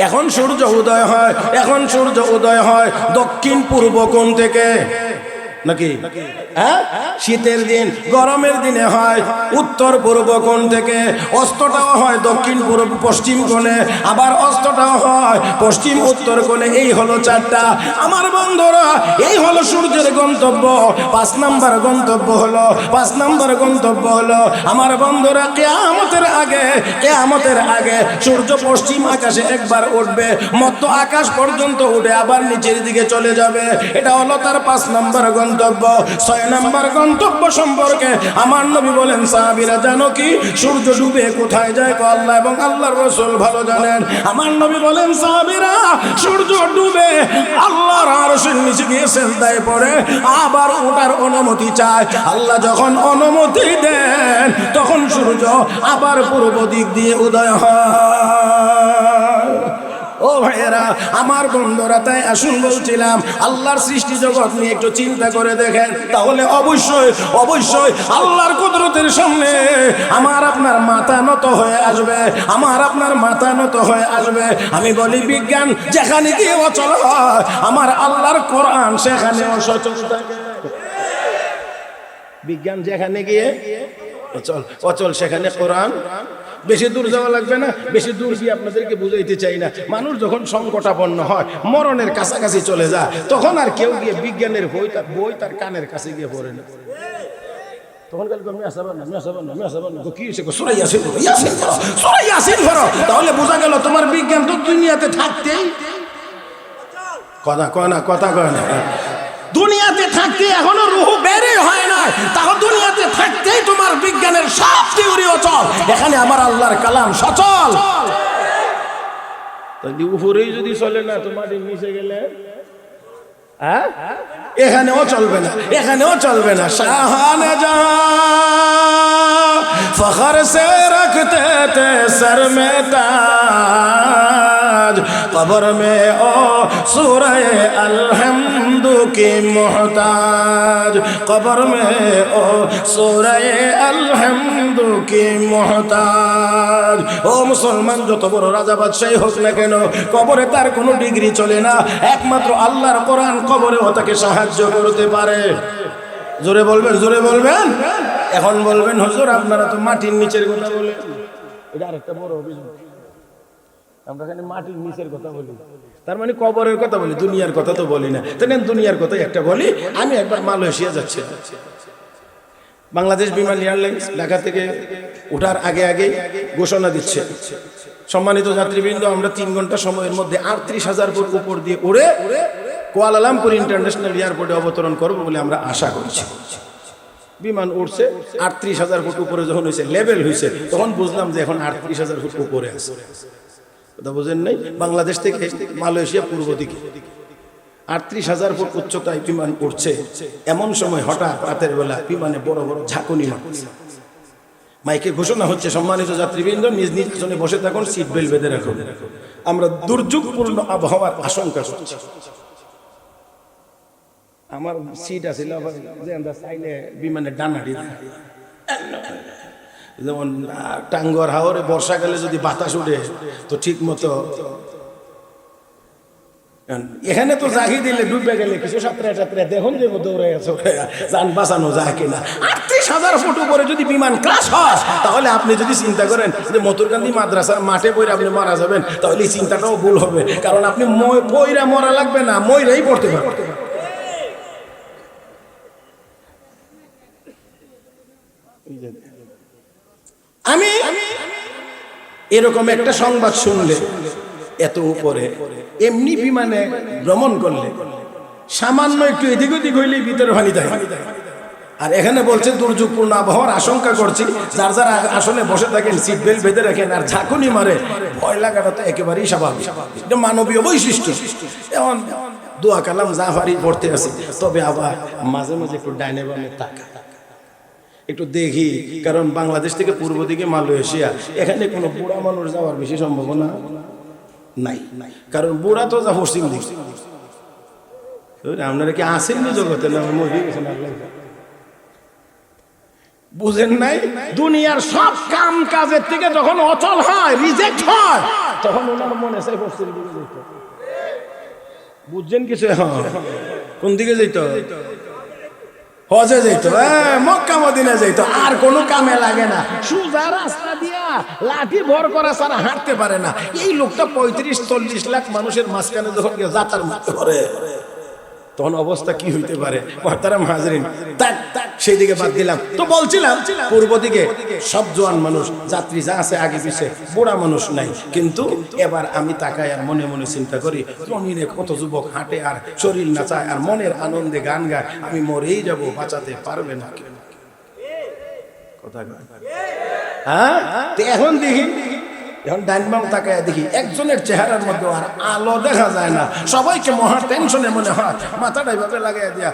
এখন সূর্য উদয় হয়, এখন সূর্য উদয় হয় দক্ষিণ পূর্ব কোণ থেকে নাকি? হ্যাঁ, শীতের দিন, গরমের দিনে হয় উত্তর পূর্ব কোণ থেকে। অস্তটাও হয় দক্ষিণ পূর্ব পশ্চিম কোণে, আবার অস্তটাও হয় পশ্চিম উত্তর কোণে। এই হলো 4টা। আমার বন্ধুরা, এই হলো সূর্যের গন্তব্য। 5 নম্বর গন্তব্য হলো, 5 নম্বর গন্তব্য হলো আমার বন্ধুরা, কিয়ামতের আগে সূর্য পশ্চিম আকাশে একবার উঠবে, মধ্য আকাশ পর্যন্ত উঠে আবার নিচের দিকে চলে যাবে। এটা হলো তার 5 নম্বর গন্তব্য। 6 নম্বর গন্তব্য সম্পর্কে আমার নবী বলেন, সাহাবীরা জানো কি? সূর্য ডুবে কোথায় যায়? আল্লাহ এবং আল্লাহর রাসূল ভালো জানেন। আমার নবী বলেন, সাহাবীরা, সূর্য ডুবে আল্লাহর আরশের নিচে গিয়ে সিজদায় পড়ে, আবার ওঠার অনুমতি চায়। আল্লাহ যখন অনুমতি দেন, তখন সূর্য আবার পূর্ব দিক দিয়ে উদয় হয়। ও ভাইয়েরা, আমার বন্ধুরা, তাই আসুন বলছিলাম, আল্লাহর সৃষ্টি জগৎ নিয়ে একটু চিন্তা করে দেখেন, তাহলে অবশ্যই আল্লাহর কুদরতের সামনে আমার আপনার মাথা নত হয়ে আসবে, আমার আপনার মাথা নত হয়ে আসবে। আমি বলি, বিজ্ঞান যেখানে গিয়ে অচল হয়, আমার আল্লাহর কোরআন সেখানে অচল থাকে। বিজ্ঞান যেখানে গিয়ে অচল, সেখানে কোরআন। বেশি দূর যাওয়া লাগবে না, বেশি দূর গিয়ে আপনাদেরকে বুঝাইতে চাই না। মানুষ যখন সংকটাপন্ন হয়, মরণের কাছাকাছি চলে যায়, তখন আর কেউ গিয়ে বিজ্ঞানের বই তার কানের কাছে গিয়ে পড়ে না। তখন তাহলে বোঝা গেল তোমার বিজ্ঞান তো দুনিয়াতে থাকতেই কথা কয় না দুনিয়াতে থাকতে এখনো রূহ বেরই হয় না। নাই, তাও দুনিয়াতে থাকতেই তোমার বিজ্ঞানের সব থিওরি অচল, এখানে আমার আল্লাহর কালাম সচল। তাহলে উপরেই যদি চলে না, তোমার নিচে গেলে এখানেও চলবে না, এখানেও চলবে না। শাহজাহান ফখর সে রখতে थे सर में ताज, कब्र में ओ सूरह अलहम्दु की मोहताज, कब्र में ओ सूरह अलहम्दु की मोहताज। ও মুসলমান, যত বড় রাজা বাদশাহী হোক না কেন, কবরে তার কোনো ডিগ্রি চলে না, একমাত্র আল্লাহর কোরআন কবরে তাকে সাহায্য করতে পারে। জোরে বলবেন, জোরে বলবেন। এখন বলবেন হুজুর আপনারা তো মাটির নিচের কথা বলেন, এটা আরেকটা বড় অভিযোগ। আমরা এখানে মাটির নিচের কথা বলি, তার মানে কবরের কথা বলি, দুনিয়ার কথা তো বলি না। তাই দুনিয়ার কথা একটা বলি। আমি একবার মালয়েশিয়া যাচ্ছি, বাংলাদেশ বিমান এয়ারলাইন্স ঢাকা থেকে ওঠার আগে আগে ঘোষণা দিচ্ছে, সম্মানিত যাত্রীবৃন্দ, আমরা 3 ঘন্টা সময়ের মধ্যে 38,000 ফুট উপর দিয়ে উড়ে কুয়ালালামপুর ইন্টারন্যাশনাল এয়ারপোর্টে অবতরণ করবো বলে আমরা আশা করছি। বিমান উঠছে, 38,000 ফুট উপরে যখন হয়েছে, লেভেল হয়েছে, তখন বুঝলাম যে এখন 38,000 ফুট উপরে আছে। কথা বুঝেন নাই? বাংলাদেশ থেকে মালয়েশিয়া পূর্ব দিকে 38,000 ফুট উচ্চতায় বিমান উঠছে, এমন সময় হঠাৎ রাতের বেলা বিমানে বড় বড় ঝাঁকুনি মারছে। মাইকে ঘোষণা হচ্ছে, সম্মানিত যাত্রীবৃন্দ নিজ নিজ আসনে বসে থাকুন, সিট বেল্ট বেঁধে রাখুন, আমরা দুর্যোগপূর্ণ আবহাওয়ার আশঙ্কা করছি। আমার সিট আছিল যে আমরা চাইলে বিমানের ডানাটি, যেমন টাঙ্গর হাওরে বর্ষাকালে যদি বাতাস উঠে তো ঠিক মতো, এখানে তো জাগি দিলে ডুবে গেলে কিছু সাঁতরা টাতরা দেখুন যে দৌড়ে আছে, যান বাঁচানো যায় কিনা। 38,000 ফুট উপরে যদি বিমান ক্রাশ হয়, তাহলে আপনি যদি চিন্তা করেন যে মতুরকান্দি মাদ্রাসার মাঠে পড়ে আপনি মারা যাবেন, তাহলে এই চিন্তাটাও ভুল হবে, কারণ আপনি পইরা মরা লাগবে না, মইরাই পড়তে পারবেন। আমি এরকম একটা সংবাদ শুনলে, এত উপরে এমনি বিমানে ভ্রমণ করলে সামান্য একটু এদিক ওদিক হইলেই ভিতরে পানি দেয়। আর এখানে বলছে দুর্যোগপূর্ণ আবহাওয়ার আশঙ্কা করছি, যার যারা আসলে বসে থাকেন সিট বেল্ট বেঁধে রাখেন, আর ঝাঁকুনি মারে ভয় লাগাটা তো একেবারেই স্বাভাবিক, এটা মানবীয় বৈশিষ্ট্য। এমন দোয়া কালাম জাফারি পড়তে আছে, তবে আবার মাঝে মাঝে একটু ডাইনে বামে তাকা, একটু দেখি, কারণ বাংলাদেশ থেকে পূর্ব দিকে মালয়েশিয়া, এখানে কোনো বুড়া মানুষ যাওয়ার বেশি সম্ভাবনা নাই, কারণ বুড়া তো যা পশ্চিম দিক। আপনারা কি আসেননি জগতে না? বুঝেন নাই? দুনিয়ার সব কাম কাজের থেকে যখন অচল হয়, রিজেক্ট হয়, তখন ওনার মনে চাই পশ্চিম দিকে যেত। বুঝছেন কিছু? কোন দিকে যেত? হজে যেত, মক্কা মদিনা যেত, আর কোনো কামে লাগে না, সোজা রাস্তা দিয়া লাঠি ভর করা ছাড়া হাঁটতে পারে না। এই লোকটা 35-40 লাখ মানুষের মাঝখানে যখন যাতার মারতে পারে, তখন অবস্থা কি হইতে পারে? মুহতারাম হাজরিন, সেই দিকে বাদ দিলাম। তো বলছিলাম পূর্ব দিকে সব জোয়ান মানুষ, যাত্রী যা আছে আগে পিছে, বুড়া মানুষ নাই। কিন্তু এবার আমি তাকাই আর মনে মনে চিন্তা করি, জমিনে কত যুবক হাঁটে আর শরীর নাচায় আর মনের আনন্দে গান গায়, আমি মরেই যাব, বাঁচাতে পারবে না কেউ। কথা হ্যাঁ, এখন দেখি, এখন ডাইন বাম তাকায় দেখি একজনের চেহারার মধ্যে আর আলো দেখা যায় না, সবাইকে মহা টেনশনে মনে হয়, মাথাটা এইভাবে লাগাই দিয়া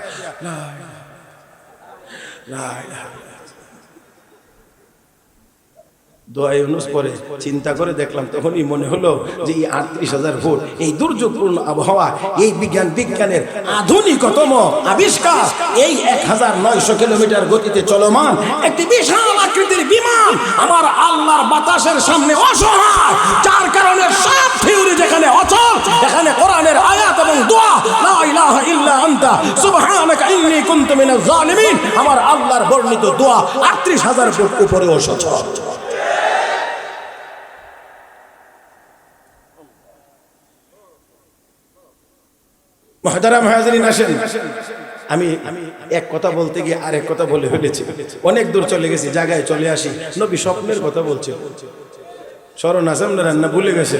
দোয়া ইউনুস পরে চিন্তা করে দেখলাম, তখনই মনে হলো যে এই 38,000 ফুট, এই দুর্যোগপূর্ণ আবহাওয়া, এই বিজ্ঞানের আধুনিকতম আবিষ্কার, এই 1900 কিলোমিটার গতিতে চলমান একটি বিশাল আকৃতির বিমান আমার আল্লাহর বাতাসের সামনে অসহায়, যার কারণে সব থিওরি যেখানে অচল, এখানে কোরআনের আয়াত এবং দোয়া, লা ইলাহা ইল্লা আনতা সুবহানাকা ইন্নী কুনতু মিনাজ জালিমিন, আমার আল্লাহর বর্ণিত দোয়া 38,000 ফুট উপরেও সচল। মুহতারাম হাজিরিন, আসেন, আমি এক কথা বলতে গিয়ে আরেক কথা বলে ফেলেছি, অনেক দূর চলে গেছি, জায়গায় চলে আসি। নবী স্বপ্নের কথা বলছে, স্মরণ আছে আপনারা না ভুলে গেছে?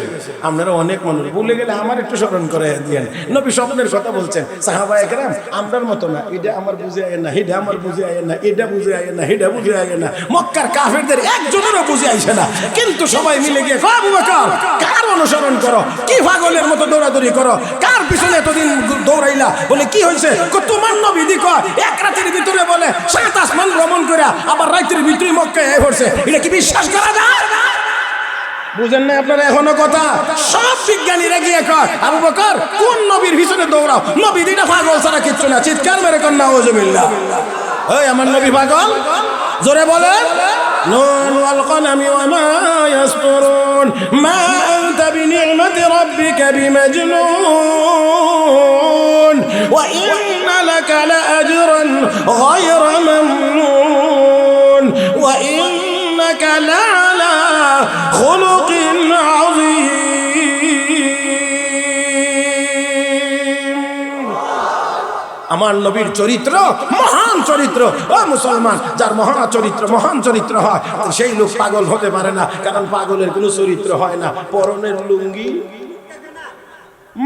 আপনারা অনেক মানুষ ভুলে গেলে আমার একটু স্মরণ করে দিয়েন। নবী স্বপ্নের কথা বলছেন, সাহাবায়ে কেরাম আমরার মতো না, এটা আমার বুঝে আয় না, এটা আমার বুঝে আয় না, এটা বুঝে আয় না, এটা বুঝে আয় না। মক্কার কাফেরদের একজনেরও বুঝে আইছে না, কিন্তু সবাই মিলে গিয়ে আবু বকর কার অনুসরণ করো, কি পাগলের মতো দৌড়াদৌড়ি করো, কার পিছনে এতদিন দৌড়াইলা? বলে কি হয়েছে? তোমার নবী দিক এক রাতের ভিতরে বলে 7 আসমান ভ্রমণ করে আবার রাতের ভিতরে মক্কায় এসে পড়ছে। এটা কি বিশ্বাস করা যায়? বুঝেন না আপনারা এখনো কথা? সব বিজ্ঞানীরা গিয়ে কয় আবু বকর কোন নবীর পিছনে দৌড়াও, নবী দিটা পাগল ছাড়া কিচ্ছু না। চিৎকার মেরে কর নাউজুবিল্লাহ। ওই আমার নবী পাগল? জোরে বলেন। নুন ওয়াল কলামি ওয়া মা ইয়াসতুরুন মা আনতা বিনি'মাতি রাব্বিকা বিমাজনুন ওয়া ইন্না লাকা লাআজরান গায়রা মামনুন ওয়া ইন্নাকা লা'আলা খুলুকিন আযীম। আমার নবীর চরিত্র মহান চরিত্র। ও মুসলমান, যার মহান চরিত্র হয় সেই লোক পাগল হতে পারে না, কারণ পাগলের কোনো চরিত্র হয় না। পরনের লুঙ্গি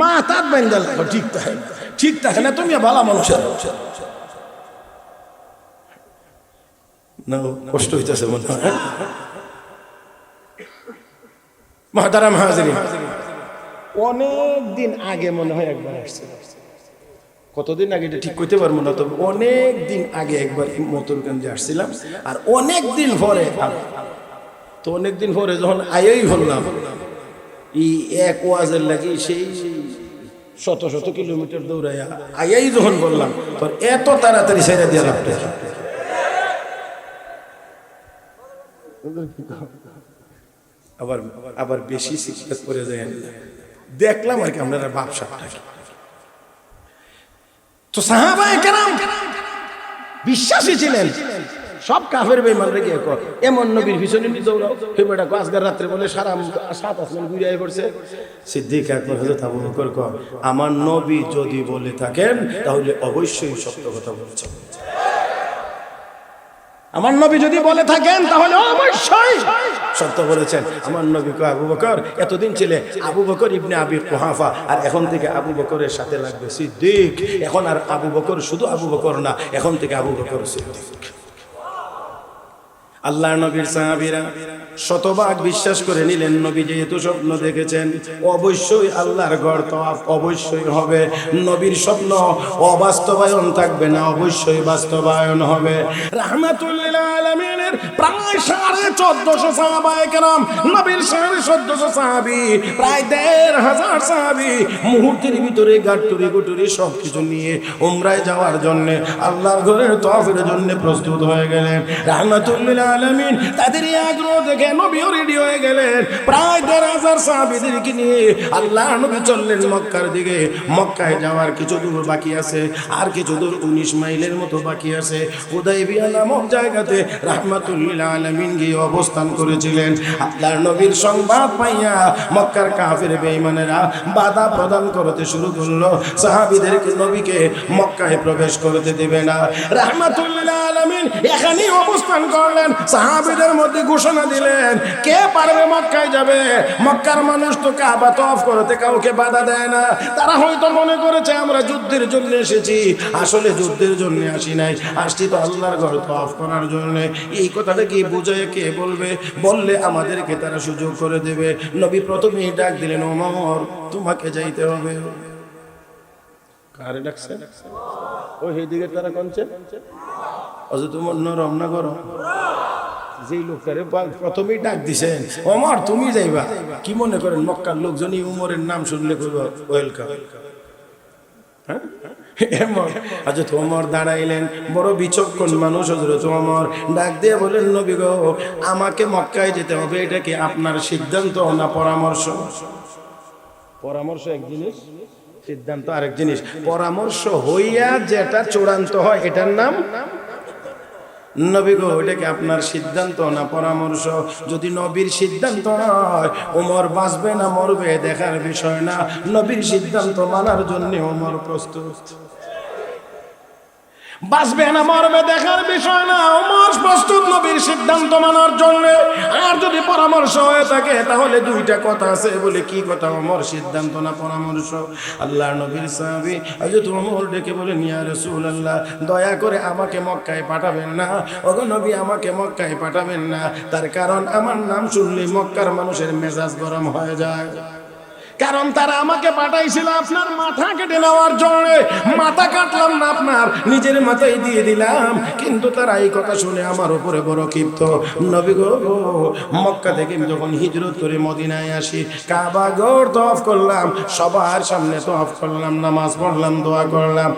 মাথার বেঁধে লাগো, ঠিক থাকে না। তুমি ভালো মানুষের না কষ্ট হইতেছে মনে হয়। মুহতারাম হাজিরিন, অনেক দিন আগে মনে হয় একবার আসছে, কতদিন আগে এটা ঠিক করতে পারবো না, তবে অনেক দিন আগে একবার মতুরগঞ্জে আসছিলাম। আর অনেক দিন পরে তো অনেক দিন পরে যখন আয়াই হলাম এই এক ওয়াজের লাগি সেই শত শত কিলোমিটার দৌড়াইয়া আয়াই যখন বললাম, তোর এত তাড়াতাড়ি ছেড়ে দিয়ে লাগতো। আবার আবার বেশি সিরিয়াস করে যায় দেখলাম আর কি আপনারা বাপসাপটাকে। তো সাহাবায়ে কেরাম বিশ্বাসী ছিলেন, সব কাফের বেঈমান রেখে এমন নবীর পিছনে নি দৌড়াও। হে বেটা আজকের রাত্রে বলে সারা 7 আসমান ঘুরে আই পড়ছে। সিদ্দিক আকবর হযরত আবু বকর কয়, আমার নবী যদি বলে থাকেন তাহলে অবশ্যই সত্য কথা বলছেন। আমার নবী যদি বলে থাকেন তাহলে অবশ্যই সত্য বলেছেন। আমার নবী কয়, আবু বকর এতদিন ছিলে আবু বকর ইবনে আবি কুহাফা, আর এখন থেকে আবু বকরের সাথে লাগবে সিদ্দিক। এখন আর আবু বকর শুধু আবু বকর না, এখন থেকে আবু বকর সিদ্দিক। আল্লাহ নবীর সাহাবীরা শতভাগ বিশ্বাস করে নিলেন, নবী যেহেতু স্বপ্ন দেখেছেন অবশ্যই আল্লাহর ঘর তওয়াফ অবশ্যই হবে। নবীর স্বপ্ন অবাস্তবায়ন থাকবে না, অবশ্যই বাস্তবায়ন হবে। রাহমাতুল লিল আলামিনের প্রায় 1450 সাহাবায়ে কেরাম, নবীর 1450 সাহাবী, প্রায় 1500 সাহাবী মুহূর্তের ভিতরে গাট্টুরি গুটুরি সবকিছু নিয়ে উমরায় যাওয়ার জন্য আল্লাহর ঘরের তওয়াফের জন্য প্রস্তুত হয়ে গেলেন। রাহমাতুল লিল আলামিন তাদের আগ্রহ দেখে নবীও রেডি হয়ে গেলেন। প্রায় 1500 সাহাবীদেরকে নিয়ে আল্লাহ নবী চললেন মক্কার দিকে। মক্কায় যাওয়ার কিছু দূর বাকি আছে, আর কিছু দূর 19 মাইলের মতো বাকি আছে। হুদাইবিয়া নামক জায়গাতে রাহমাতুল লিল আলামিন গিয়ে অবস্থান করেছিলেন। আল্লাহর নবীর সংবাদ পাইয়া মক্কার কাফের বেঈমানেরা বাধা প্রদান করতে শুরু করলো, সাহাবীদেরকে নবীকে মক্কায় প্রবেশ করতে দেবে না। রাহমাতুল লিল আলামিন এখানেই অবস্থান করলেন। সাহাবীদের মধ্যে ঘোষণা দিলেন, কে পারবে মক্কায় যাবে? মক্কার মানুষ তো কাবা তওয়াফ করতে কাউকে বাধা দেয় না। তারা হয়তো মনে করেছে আমরা যুদ্ধের জন্য এসেছি, আসলে যুদ্ধের জন্য আসি নাই, আসছি তো আল্লাহর ঘর তওয়াফ করার জন্য। এই কথাটা কি বুঝায় কে বলবে? বললে আমাদেরকে তারা সুযোগ করে দেবে। নবী প্রথমেই ডাক দিলেন, ওমর তোমাকে যাইতে হবে। কারে ডাকছে? ওই দিকে তারা কোনছে অজ তোমার নরম না গরম? যেই লোকটারে প্রথমেই ডাক দিছেন, ওমর তুমি যাইবা, কি মনে করেন মক্কার লোকজনই উমরের নাম শুনলে কইবা ওয়েলকাম? হ্যাঁ, হযরত ওমর দাঁড়াইলেন, বড় বিচক্ষণ মানুষ হযরত ওমর। ডাক দিয়ে বলেন, নবী গো, আমাকে মক্কায় যেতে হবে, এটা কি আপনার সিদ্ধান্ত না পরামর্শ? পরামর্শ এক জিনিস, সিদ্ধান্ত আরেক জিনিস। পরামর্শ হইয়া যেটা চূড়ান্ত হয় এটার নাম নবী গো, এটা কি আপনার সিদ্ধান্ত না পরামর্শ? যদি নবীর সিদ্ধান্ত হয় ওমর বাঁচবে না মরবে দেখার বিষয় না, নবীর সিদ্ধান্ত মানার জন্য ওমর প্রস্তুত। বাঁচবে না মরবে দেখার বিষয় না, ওমর প্রস্তুত নবীর সিদ্ধান্ত মানার জন্য। আর যদি পরামর্শ হয়ে থাকে তাহলে দুইটা কথা আছে, বলে কি কথা? ওমর সিদ্ধান্ত না পরামর্শ? আল্লাহর নবীর সাহাবী হযরত ওমর ডেকে বলেন, ইয়া রাসূলুল্লাহ, দয়া করে আমাকে মক্কায় পাঠাবেন না। ওগো নবী, আমাকে মক্কায় পাঠাবেন না। তার কারণ আমার নাম শুনলে মক্কার মানুষের মেজাজ গরম হয়ে যায়। কারণ তারা আমাকে পাঠাইছিল আপনার মাথা কেটে নেওয়ার জন্য। মাথা কাটলাম না, আপনার নিজের মাথায় দিয়ে দিলাম। কিন্তু তারা এই কথা শুনে আমার উপরে বড় ক্ষিপ্ত। নবী গো, মক্কা থেকে যখন হিজরত করে মদিনায় আসি, কাবা ঘর তওয়াফ করলাম, সবার সামনে তওয়াফ করলাম, নামাজ পড়লাম, দোয়া করলাম,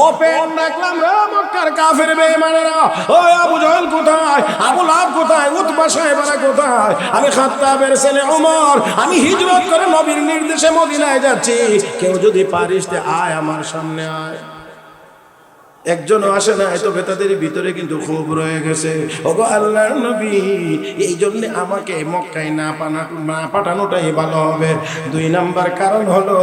ওপেন রাখলাম, রে মক্কার কাফের বেঈমানেরা, ওই আবু জাহেল কোথায়, আবু লাহাব কোথায়, উতবা সাহেবরা কোথায়? আমি খাত্তাবের ছেলে ওমর, আমি হিজরত করে নবীর নির্দেশে মদিনায় যাচ্ছি। কেউ যদি পারিস তে আয়, আমার সামনে আয়। একজনও আসে না, তবে তাদের ভিতরে কিন্তু খুব রয়ে গেছে। ওগো আল্লাহর নবী, এই জন্য আমাকে মক্কায় না পাঠানোটাই ভালো হবে। 2 নাম্বার কারণ হলো,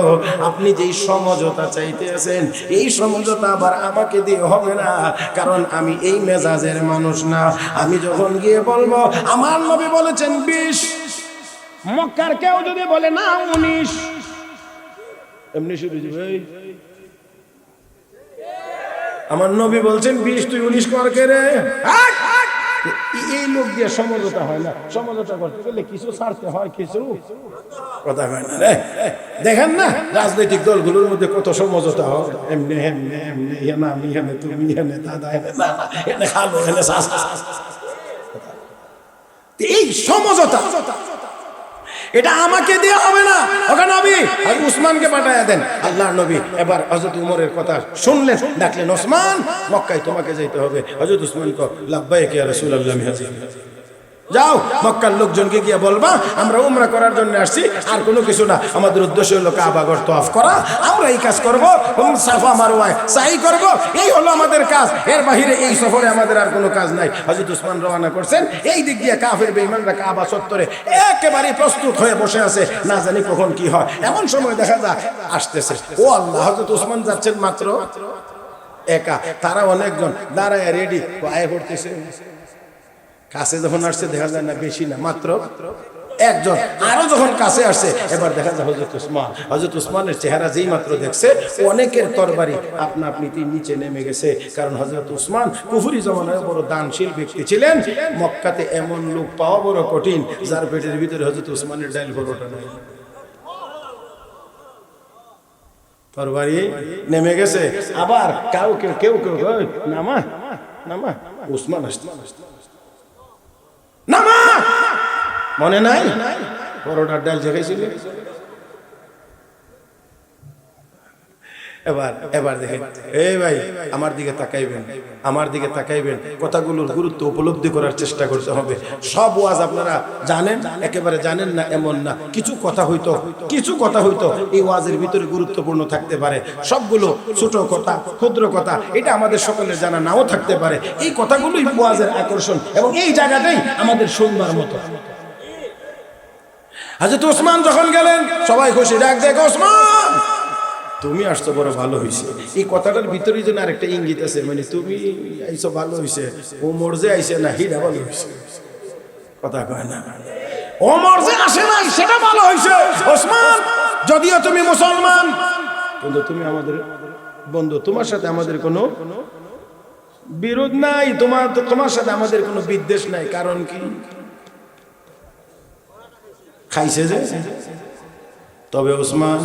আপনি যেই সমঝোতা চাইতেছেন, এই সমঝোতা আবার আমাকে দিয়ে হবে না, কারণ আমি এই মেজাজের মানুষ না। আমি যখন গিয়ে বলবো আমার নবী বলেছেন 20, মক্কার কেউ যদি বলে না 19, এমনি শুরু হবে, আমার নবী বলছেন 20, তুই 19 কর কে রে? এই লোক দিয়ে সমঝোতা হয় না। সমঝোতা করতে গেলে কিছু ছাড়তে হয়, কিছু কথা হয় না রে। দেখেন না রাজনৈতিক দলগুলোর মধ্যে কত সমঝোতা হয়, এমনি এমনি এমনি, আমি এনে, তুমি এনে, দাদা এনে, নানা এনে, খালো এনে, এই সমঝোতা এটা আমাকে দিয়ে হবে না। ওকে নবী, আর উসমানকে পাঠায়া দেন। আল্লাহর নবী এবার হযরত উমরের কথা শুনলেন, ডাকলেন, ওসমান, মক্কায় তোমাকে যেতে হবে। হযরত উসমান কো, লাব্বাইক ইয়া রাসূলুল্লাহ, যাও মক্কার লোকজনকে গিয়ে বলবা আমরা উমরা করার জন্য আসছি, আর কোনো কিছু না। আমাদের উদ্দেশ্য হলো কাবা ঘর তওয়াফ করা, আমরা এই কাজ করব, সাফা মারওয়ায় সাই করব, এই হলো আমাদের কাজ। এর বাহিরে এই সফরে আমাদের আর কোনো কাজ নাই। হযরত উসমান রওনা করছেন। এই দিক দিয়ে কাফের বেঈমানরা কাবা চত্বরে একেবারে প্রস্তুত হয়ে বসে আছে, না জানি কখন কি হয়। এমন সময় দেখা যায় আসতেছে, ও আল্লাহ, হযরত উসমান যাচ্ছেন মাত্র একা, তারা অনেকজন দাঁড়ায় রেডি, আয় করতেছে। কাছে যখন আসছে দেখা যায় না, বেশি না, মাত্র একজন। আরো যখন কাছে আসছে, এবার দেখা যায় হযরত উসমান। হযরত উসমানের চেহারা যেই মাত্র দেখছে, অনেকের তরবারি আপনা আপনি নিচে নেমে গেছে। কারণ হযরত উসমান কুফরি জমানায় বড় দানশীল ব্যক্তি ছিলেন। মক্কাতে এমন লোক পাওয়া বড় কঠিন, যার পেটের ভিতরে হযরত উসমানের ডাইল পরোটা নাই। তরবারি নেমে গেছে। আবার কেউ নামা নামা, উসমান আসতে নামা, মনে নাই পরোটার ডাল জেগেছিল। এবার দেখেন, এই ভাই আমার দিকে তাকাইবেন, আমার দিকে তাকাইবেন, কথাগুলোর গুরুত্ব উপলব্ধি করার চেষ্টা করতে হবে। সব ওয়াজ আপনারা জানেন, একেবারে জানেন না এমন না। কিছু কথা হইতো এই ওয়াজের ভিতরে গুরুত্বপূর্ণ থাকতে পারে। সবগুলো ছোট কথা, ক্ষুদ্র কথা, এটা আমাদের সকলের জানা নাও থাকতে পারে। এই কথাগুলোই ওয়াজের আকর্ষণ, এবং এই জায়গাটাই আমাদের শুনবার মতো। হযরত ওসমান যখন গেলেন, সবাই খুশি, ডাক দেখো ওসমান, তুমি আসছো বড় ভালো হয়েছে। এই কথাটার ভিতরে যেন আরেকটা ইঙ্গিত আছে, মানে তুমি আইছো ভালো হয়েছে, ওমর যে আইছে না হিরা ভালো হয়েছে। কথা কয় না, ওমর যে আসে নাই সেটা ভালো হয়েছে। ওসমান, যদিও তুমি মুসলমান, কিন্তু তুমি আমাদের বন্ধু, তোমার সাথে আমাদের কোনো বিরোধ নাই, তোমার সাথে আমাদের কোনো বিদ্বেষ নাই। কারণ কি? খাইছে যে। তবে ওসমান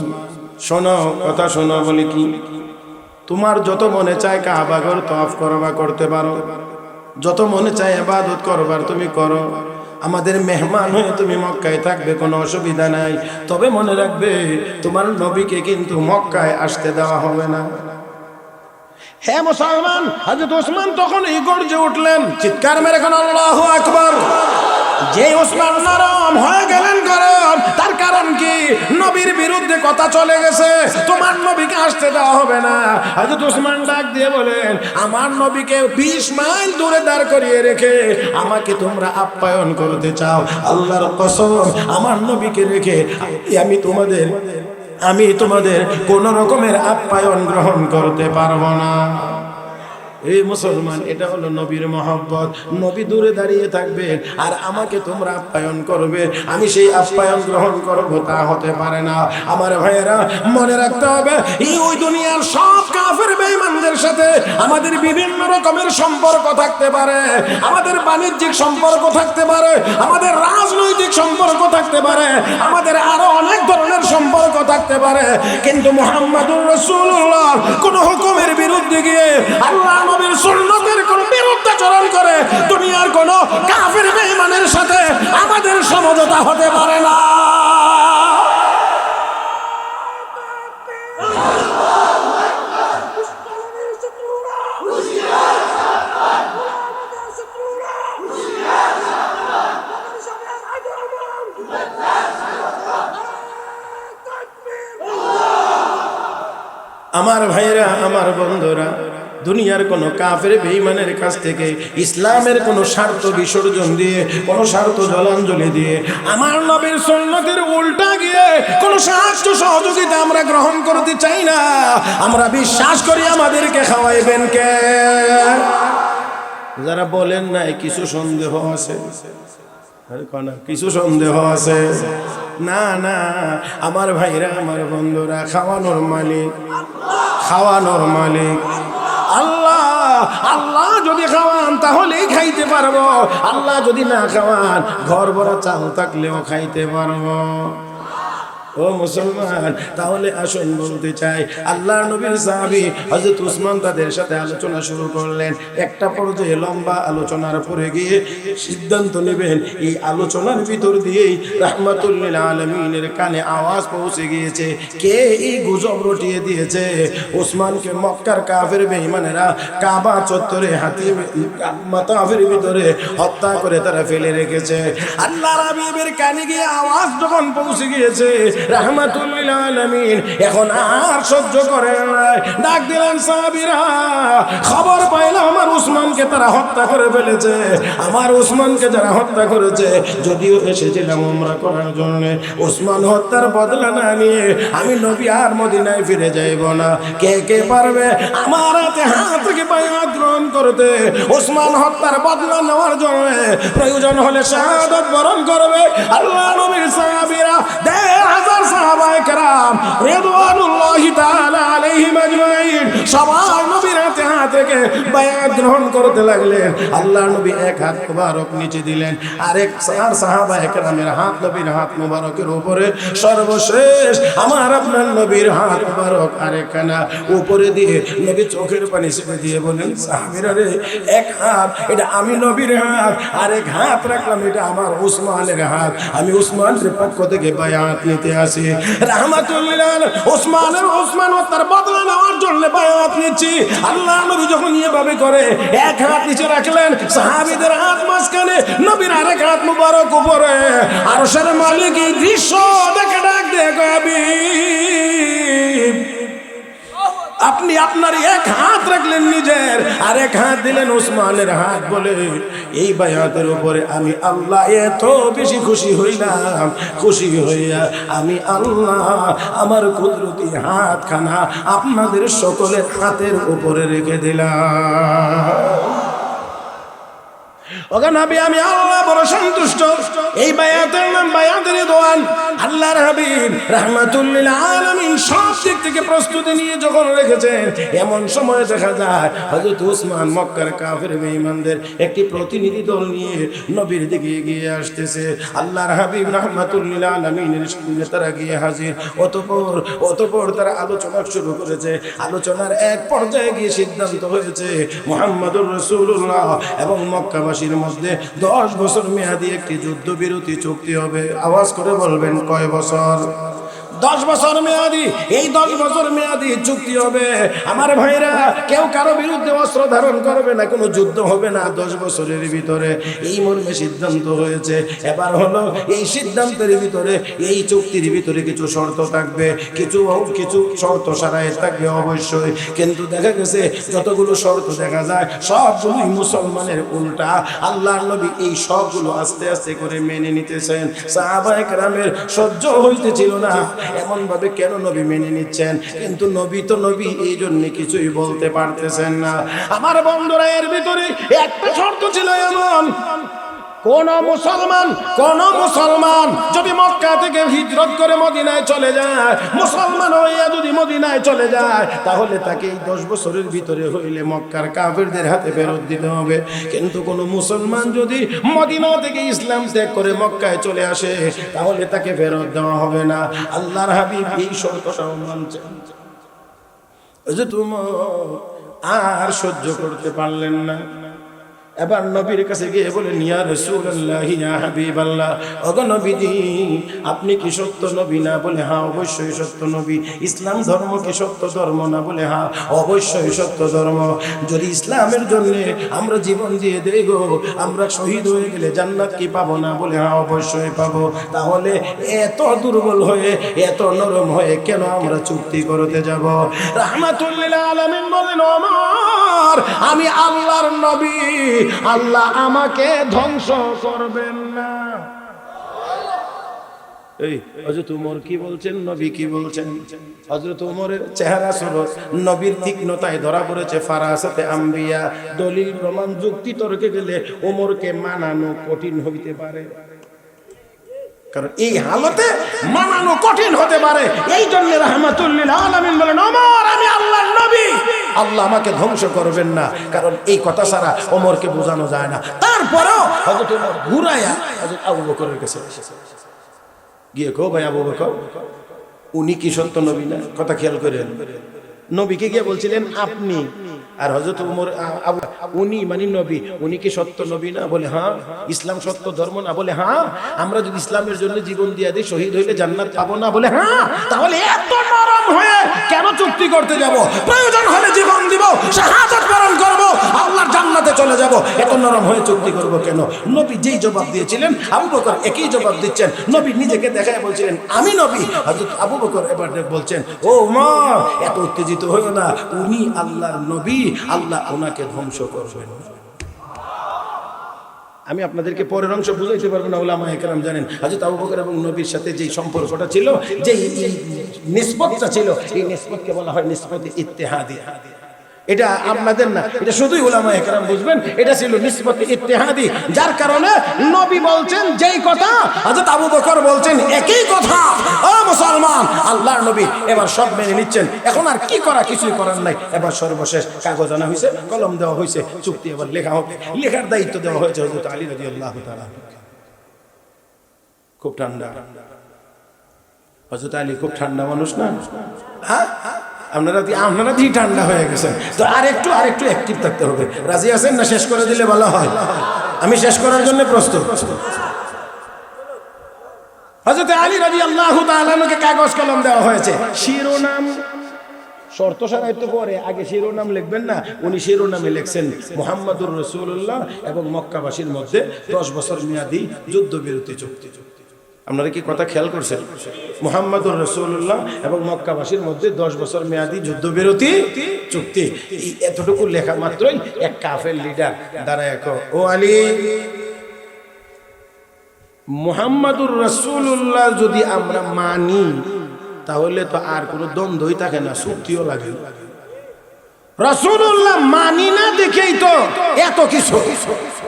শোনো, কথা শোনো, বলি কি, তোমার যত মনে চায় কাবা ঘর তওয়াফ করবা করতে পারো, যত মনে চায় ইবাদত করবার তুমি করো, আমাদের মেহমান হয়ে তুমি মক্কায় থাকবে, কোনো অসুবিধা নাই। তবে মনে রাখবে, তোমার নবীকে কিন্তু মক্কায় আসতে দেওয়া হবে না। হে মুসলমান, হযরত ওসমান তখন এই গর্জে উঠলেন, চিৎকার মেরে কোন আল্লাহু আকবার। যে ওসমান নরম হয়ে গেলেন গরম, তার কারণ কি? নবীর বিরুদ্ধে কথা চলে গেছে, তোমার নবীকে আসতে দেওয়া হবে না। হযরত ওসমান ডাক দিয়ে বলেন, আমার নবীকে 20 মাইল দূরে দাঁড় করিয়ে রেখে আমাকে তোমরা আপ্যায়ন করতে চাও? আল্লাহর কসম, আমার নবীকে রেখে আমি তোমাদের কোন রকমের আপ্যায়ন গ্রহণ করতে পারবো না। এই মুসলমান, এটা হলো নবীর মহব্বত। নবী দূরে দাঁড়িয়ে থাকবে আর আমাকে তোমরা আপ্যায়ন করবে, আমি সেই আপ্যায়ন গ্রহণ করব, তা হতে পারে না। আমার ভাইয়েরা, মনে রাখতে হবে, ওই দুনিয়ার সব কাফের বেঈমানদের সাথে আমাদের বিভিন্ন রকমের সম্পর্ক থাকতে পারে, আমাদের বাণিজ্যিক সম্পর্ক থাকতে পারে, আমাদের রাজনৈতিক সম্পর্ক থাকতে পারে, আমাদের আরো অনেক ধরনের সম্পর্ক থাকতে পারে, কিন্তু মুহাম্মাদুর রাসূলুল্লাহ কোন হুকুমের বিরুদ্ধে গিয়ে, আল্লাহ নবীর সুন্নতের কোন বিরুদ্ধাচরণ করে দুনিয়ার কোন কাফের বেঈমানের সাথে আমাদের সমঝোতা হতে পারে না। আমার ভাইরা, আমার বন্ধুরা, দুনিয়ার কোন কাফের বেঈমানের কাছ থেকে ইসলামের কোন স্বার্থ বিসর্জন দিয়ে, কোন স্বার্থ জলাঞ্জলি দিয়ে, আমার নবীর সুন্নতের উল্টা গিয়ে কোন সাহায্য সহযোগিতা আমরা গ্রহণ করতে চাই না। আমরা বিশ্বাস করি আমাদেরকে খাওয়াইবেন কে। যারা বলেন নাই কিছু সন্দেহ আছে, কিছু সন্দেহ আছে, না না আমার ভাইরা, আমার বন্ধুরা, খাওয়ানোর মালিক, খাওয়ানোর মালিক আল্লাহ। আল্লাহ যদি খাওয়ান তাহলেই খাইতে পারবো, আল্লাহ যদি না খাওয়ান ঘর ভরা চাল থাকলেও খাইতে পারবো। ও মুসলমান, তাহলে আসুন বলতে চাই, আল্লাহ নবীর সাহাবী হযরত উসমান তাদের সাথে আলোচনা শুরু করলেন। একটা পর্যায়ে লম্বা আলোচনার পরে গিয়ে সিদ্ধান্ত নেবেন। এই আলোচনার ভিতর দিয়েই রাহমাতুল লিল আলামিনের কানে আওয়াজ পৌঁছে গিয়েছে, কে এই গুজব রটিয়ে দিয়েছে উসমানকে মক্কার কাফের বেঈমানেরা কাবা চত্বরে হাতি মাতাফের ভিতরে হত্যা করে তারা ফেলে রেখেছে। আল্লাহর হাবিবের কানে গিয়ে আওয়াজ যখন পৌঁছে গিয়েছে, রাহমাতুল লিল আলামিন এখন আর সহ্য করেন না, ডাক দিলেন, সাহাবীরা খবর পাইলাম আমার উসমানকে তারা হত্যা করে ফেলেছে। আমার উসমানকে যারা হত্যা করেছে, যদিও এসেছিলাম উমরা করার জন্য, উসমান হত্যার বদলা না নিয়ে আমি নবী আর মদিনায় ফিরে যাইব না। কে কে পারবে আমার হাতে হাত থেকে বায়াত গ্রহণ করতে, উসমান হত্যার বদলা নেওয়ার জন্য প্রয়োজন হলে শাহাদাত বরণ করবে? আল্লাহ নবীর সাহাবীরা ১৫০০ সাহাবায়ে কেরাম রিদওয়ানুল্লাহি তাআলা আলাইহিম আজমাইন সবাই নবীর হাতে হাত রেখে বায়াত গ্রহণ করতে লাগলেন। আল্লাহ নবী এক হাত মুবারক নিচে দিলেন, আরেক সাহাবায়ে কেরামের হাত নবীর হাত মুবারকের উপরে, সর্বশেষ আমার আপনার নবীর হাত মুবারক আরেকখানা উপরে দিয়ে নবী চোখের পানি ছেড়ে দিয়ে বলেন, সাহাবীরা রে, এক হাত এটা আমি নবীর হাত, আরেক হাত রাখলাম এটা আমার উসমানের হাত, আমি উসমানের পক্ষ থেকে বায়াত নিতে আসি। রাহমাতুল লিল আলামিন উসমান তার বদলা নেওয়ার জন্য বায়াত নিচ্ছি। আল্লাহ নবী যখন এভাবে করে এক হাত নিচে রাখলেন, সাহাবীদের হাত মাঝখানে, নবীর আরেক হাত মুবারক উপরে, আরশের মালিক এই দৃশ্য দেখে ডাক দিয়ে হাবিব, আপনি আপনার এক হাত রাখলেন নিজের, আর এক হাত দিলেন উসমানের হাত, বলে এই বায়াতের উপরে আমি আল্লাহ এত বেশি খুশি হইলাম, খুশি হইয়া আমি আল্লাহ আমার কুদরতি হাতখানা আপনাদের সকলের হাতের উপরে রেখে দিলাম। ওগো নবী, আমি আল্লাহ বড় সন্তুষ্ট। এই বায়াতের নাম বায়াতুর রিদওয়ান। আল্লাহর হাবিব রাহমাতুল লিল আলামিন সব দিক থেকে প্রস্তুতি নিয়ে যখন রেখেছেন, এমন সময় দেখা যায় হযরত উসমান মক্কার কাফের বেঈমানদের একটি প্রতিনিধি দল নিয়ে নবীর দিকে এগিয়ে আসতেছে। আল্লাহর হাবিব রাহমাতুল লিল আলামিনের সামনে তারা গিয়ে হাজির। অতঃপর তারা আলোচনা শুরু করেছে। আলোচনার এক পর্যায়ে গিয়ে সিদ্ধান্ত হয়েছে মুহাম্মদুর রাসূলুল্লাহ এবং মক্কাবাসীর মধ্যে 10 বছর মেয়াদী একটি যুদ্ধবিরতি চুক্তি হবে। আওয়াজ করে বলবেন, কয় বছর? 10 বছর মেয়াদি। এই 10 বছর মেয়াদি চুক্তি হবে। আমার ভাইরা, কেউ কারো বিরুদ্ধে অস্ত্র ধারণ করবে না, কোনো যুদ্ধ হবে না 10 বছরের ভিতরে, এই মর্মে সিদ্ধান্ত হয়েছে। এবার হলো এই সিদ্ধান্তের ভিতরে, এই চুক্তির ভিতরে কিছু শর্ত থাকবে, কিছু শর্ত সারাই থাকবে অবশ্যই। কিন্তু দেখা গেছে যতগুলো শর্ত দেখা যায় সবগুলোই মুসলমানের উল্টা। আল্লাহর নবী এই সবগুলো আস্তে আস্তে করে মেনে নিতেছেন। সাহাবায়ে কেরামের সহ্য হইতেছিল না। এমন ভাবে কেন নবী মেনে নিচ্ছেন? কিন্তু নবী তো নবী, এই জন্য কিছুই বলতে পারতেছেন না। আমার বন্ধুরা, এর ভিতরে একটা শর্ত ছিল এমন, কোন মুসলমান যদি মক্কা থেকে হিজরত করে মদিনায় চলে যায়, মুসলমান হইয়া যদি মদিনায় চলে যায়, তাহলে তাকে এই 10 বছরের ভিতরে হইলে মক্কার কাফেরদের হাতে ফেরত দিতে হবে। কিন্তু কোন মুসলমান যদি মদিনা থেকে ইসলাম ত্যাগ করে মক্কায় চলে আসে, তাহলে তাকে ফেরত দেওয়া হবে না। আল্লাহর হাবিব এই শর্তটাও মানছেন। যে তুমি আর সহ্য করতে পারলেন না, এবার নবীর কাছে গিয়ে বলেন, ইয়া রাসূলুল্লাহ, ইয়া হাবিবাল্লাহ, ওগো নবীজি, আপনি কি সত্য নবী না? বলে হ্যাঁ, অবশ্যই সত্য নবী। ইসলাম ধর্ম কি সত্য ধর্ম না? বলে হ্যাঁ, অবশ্যই সত্য ধর্ম। যদি ইসলামের জন্য আমরা জীবন দিয়ে দেই গো, আমরা শহীদ হয়ে গেলে জান্নাত কি পাবো না? বলে হ্যাঁ, অবশ্যই পাবো। তাহলে এত দুর্বল হয়ে, এত নরম হয়ে কেন আমরা চুক্তি করতে যাব? রাহমাতুল লিল আলামিন বলেন, ওমর, আমি আল্লাহর নবী, আল্লাহ আমাকে ধ্বংস করবেন না। এই হযরত ওমর কি বলছেন, নবী কি বলছেন? হযরত ওমরের চেহারা সুরত নবীর তীক্ষ্ণতায় ধরা পড়েছে, ফারাসাতে আম্বিয়া। দলিল প্রমাণ যুক্তি তর্কে গেলে ওমরকে মানানো কঠিন হইতে পারে, কারণ এই হালতে মানানো কঠিন হতে পারে। এই জন্য রাহমাতুল লিল আলামিন বলেন, ওমর, আমি আল্লাহর নবী, আল্লাহ আমাকে ধ্বংস করবেন না। কারণ এই কথা ছাড়া ওমরকে বোঝানো যায় না। তারপরেও হযরত ওমর ঘুরায়া হযরত আবু বকরের কাছে গিয়ে কো, ভাই আবু বকর, উনি কি সত্য নবী না? কথা খেয়াল করেন, নবীকে গিয়ে বলছিলেন আপনি, আর হযরত ওমর উনি মানে নবী, উনি কি সত্য নবী না? বলে হ্যাঁ। ইসলাম সত্য ধর্ম না? বলে হ্যাঁ। আমরা যদি ইসলামের জন্য জীবন দিয়ে দিই, শহীদ হইলে জান্নাত পাবো না? বলে হ্যাঁ। তাহলে এত নরম হয়ে কেন চুক্তি করতে যাব? প্রয়োজন হলে জীবন দিব, শাহাদাত বরণ করব, আল্লাহর জান্নাতে চলে যাব। এত নরম হয়ে চুক্তি করব কেন? নবী যেই জবাব দিয়েছিলেন, আবু বকর একই জবাব দিচ্ছেন। নবী নিজেকে দেখায় বলছিলেন আমি নবী। হযরত আবু বকর এবার বলছেন, ও ওমর, এত উত্তেজিত হইও না, উনি আল্লাহর নবী, আল্লাহ ওনাকে ধ্বংস করবেন। আমি আপনাদেরকে পরের অংশ বুঝাইতে পারবো না, উলামায়ে কেরাম জানেন হযরত আবু বকর এবং নবীর সাথে যেই সম্পর্কটা ছিল, যেই নিসবতটা ছিল, এই নিসবতকে বলা হয় নিসবতে ইত্তেহাদি। এটা আপনাদের না, এটা শুধুই উলামায়ে কেরাম বুঝবেন। এটা ছিল নিসবতে ইত্তেহাদি, যার কারণে নবী বলছেন যেই কথা, হযরত আবু বকর বলছেন একই কথা। ও মুসলমান, আল্লাহর নবী এবার সব মেনে নিচ্ছেন। এখন আর কি করা? কিছুই করার নাই। এবার সর্বশেষ কাগজ আনা হয়েছে, কলম দেওয়া হয়েছে, চুক্তি এবার লেখা হবে। লেখার দায়িত্ব দেওয়া হয়েছে হযরত আলী রাদিয়াল্লাহু তাআলা। খুব ঠান্ডা হযরত আলী, খুব ঠান্ডা মানুষ না? হ্যাঁ, আপনারা ঠান্ডা হয়ে গেছেন, তো আরেকটু অ্যাক্টিভ থাকতে হবে। রাজি আছেন না? শেষ করে দিলে ভালো হয়। আমি শেষ করার জন্য প্রস্তুত। হযরত আলী রাদিয়াল্লাহু তাআলা কে কাগজ কলম দেওয়া হয়েছে। শিরোনাম শর্ত সারাইত পরে আগে শিরোনাম লিখবেন না? উনি শিরোনামে লিখছেন মুহাম্মাদুর রাসূলুল্লাহ এবং মক্কাবাসীর মধ্যে 10 বছর মেয়াদী যুদ্ধবিরতি চুক্তি। আপনারা কি কথা খেয়াল করছেন? মুহাম্মাদুর রাসূলুল্লাহ এবং মক্কাবাসীর মধ্যে 10 বছর মেয়াদী যুদ্ধবিরতি চুক্তি। এতটুকু লেখা মাত্রই এক কাফের লিডার দাঁড়ায় কো, ও আলী, মুহাম্মাদুর রাসূলুল্লাহ যদি আমরা মানি, তাহলে তো আর কোনো দ্বন্দ্বই থাকে না, চুক্তিও লাগে না। রাসূলুল্লাহ মানি না দেখেই তো এত কিছু।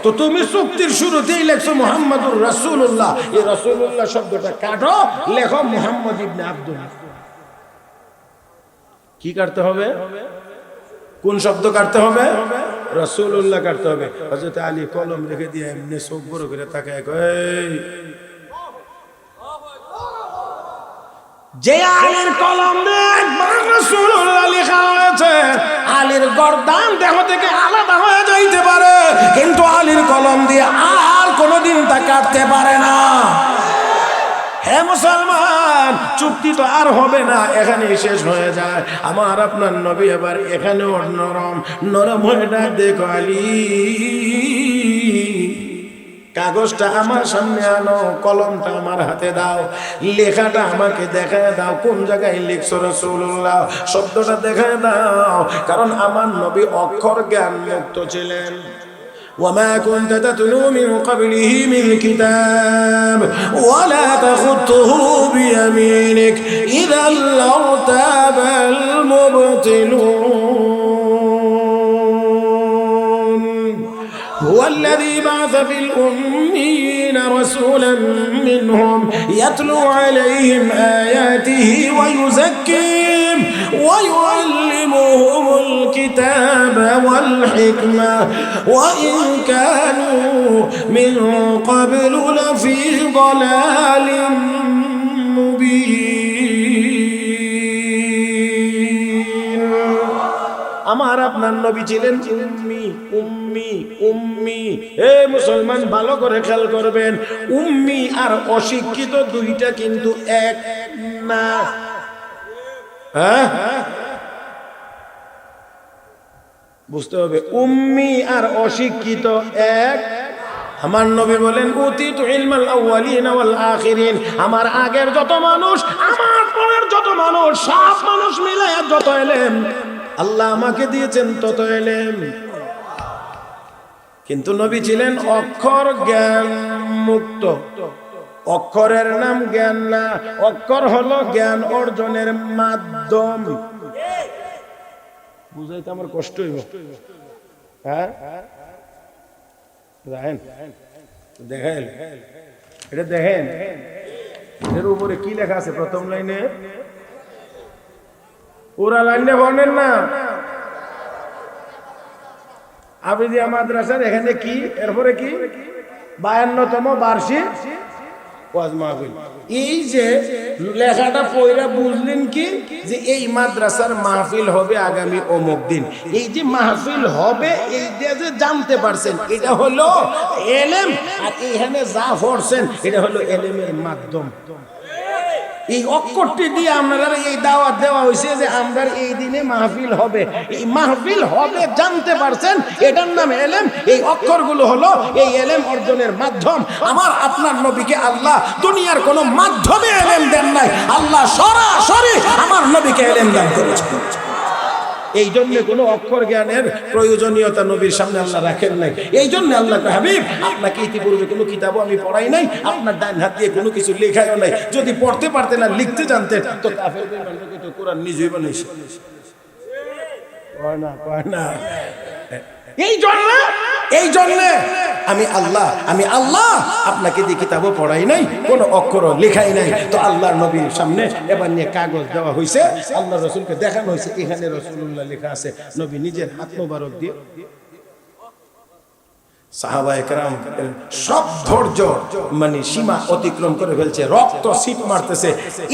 তো তুমি চুক্তির শুরুতেই লেখছো মুহাম্মাদুর রাসূলুল্লাহ, এই রাসূলুল্লাহ শব্দটা কাটো, লেখো মুহাম্মদ ইবনে আব্দুল্লাহ। কি কাটতে হবে? কোন শব্দ কাটতে হবে? রাসূলুল্লাহ কাটতে হবে। হযরত আলী কলম রেখে দিয়ে এমনি চোখ বড় করে তাকায় কয়, যে আলীর কলম দিয়ে একবার রাসূলুল্লাহ লেখা হয়েছে, আলীর গর্দান দেহ থেকে আলাদা হয়ে যাইতে পারে, কিন্তু আলীর কলম দিয়ে আর কোনোদিন তা কাটতে পারে না। হে মুসলমান, চুক্তি তো আর হবে না, এখানেই শেষ হয়ে যায়। আমার আপনার নবী এবার এখানেও নরম হয়ে ডাক, দেখো আলী, কাগজটা আমার সামনে আনো, কলমটা আমার হাতে দাও, লেখাটা আমাকে দেখায় দাও, কোন জায়গায় লিখছো রাসূলুল্লাহ, শব্দটা দেখায় দাও। কারণ আমার নবী অক্ষর জ্ঞান মুক্ত ছিলেন। وما كنت تتلو من قبله من كتاب ولا تخطه بيمينك إذا لارتاب المبطلون هو الذي بعث في الأميين رسولا منهم يتلو عليهم آياته ويزكيهم ويعلمهم الكتاب والحكمة وإن كانوا من قبل لفي ضلال مبين আমার আপনার নবী ছিলেন উম্মি উম্মি উম্মি। হে মুসলমান, ভালো করে খেয়াল করবেন, উম্মি আর অশিক্ষিত দুইটা কিন্তু এক না। হ্যাঁ, বুঝতে হবে, উম্মি আর অশিক্ষিত এক। আমার নবী বলেন উতিতু ইলমাল আউয়ালিন ওয়াল আখিরিন, আমার আগের যত মানুষ, আমার পরের যত মানুষ, সব মানুষ মিলে যত ইলম আল্লাহ আমাকে দিয়েছেন তত ইলম। কিন্তু নবী ছিলেন অক্ষর জ্ঞান মুক্ত। অক্ষরের নাম জ্ঞান না, অক্ষর হলো জ্ঞান অর্জনের মাধ্যম। বুঝাইতে আমার কষ্ট হইব। হ্যাঁ, দেখেন এটা, দেখেন এর উপরে কি লেখা আছে প্রথম লাইনে, পুরা লাইনে বলেন না। আবিদিয়া মাদ্রাসার এখানে কি, এরপরে কি 52তম বার্ষিক ওয়াজ মাহফিল। এই যে লেখাটা পড়া বুঝলেন কি, যে এই মাদ্রাসার মাহফিল হবে আগামী অমুক দিন। এই যে মাহফিল হবে, এইটা যে জানতে পারছেন, এটা হলো এলেম। আর এখানে যা পড়ছেন এটা হলো এলেমের মাধ্যম। এই অক্ষরটি দিয়ে আপনারা এই দাওয়াত দেওয়া হয়েছে যে আমরা এই দিনে মাহফিল হবে। এই মাহফিল হবে জানতে পারছেন, এটার নাম এলেম। এই অক্ষরগুলো হলো এই এলেম অর্জনের মাধ্যম। আমার আপনার নবীকে আল্লাহ দুনিয়ার কোনো মাধ্যমে এলেম দেন নাই, আল্লাহ সরাসরি আমার নবীকে এলেম দান করেছেন। এই জন্য কোনো অক্ষর জ্ঞানের প্রয়োজনীয়তা নবীর সামনে আল্লাহ রাখেন নাই। এই জন্য আল্লাহ হাবিব, আপনাকে ইতিপূর্বে কোনো কিতাবও আমি পড়াই নাই, আপনার ডান হাত দিয়ে কোনো কিছু লেখাইও নাই। যদি পড়তে পারতেন আর লিখতে জানতেন তো কাফেরদের মানুষকে তো কোরআন নিজেই বানাইছে। এই জন্য আমি আল্লাহ আপনাকে দিয়ে কিতাবও পড়াই নাই, কোন অক্ষরও লেখাই নাই। তো আল্লাহর নবীর সামনে এবার নিয়ে কাগজ দেওয়া হয়েছে, আল্লাহ রসুলকে দেখানো হয়েছে, এখানে রাসূলুল্লাহ লেখা আছে। নবী নিজের হাত মোবারক দিয়ে, সাহাবায়ে কেরাম সব ধৈর্য মানে সীমা অতিক্রম করে ফেলছে, রক্ত সিট মারতেছে।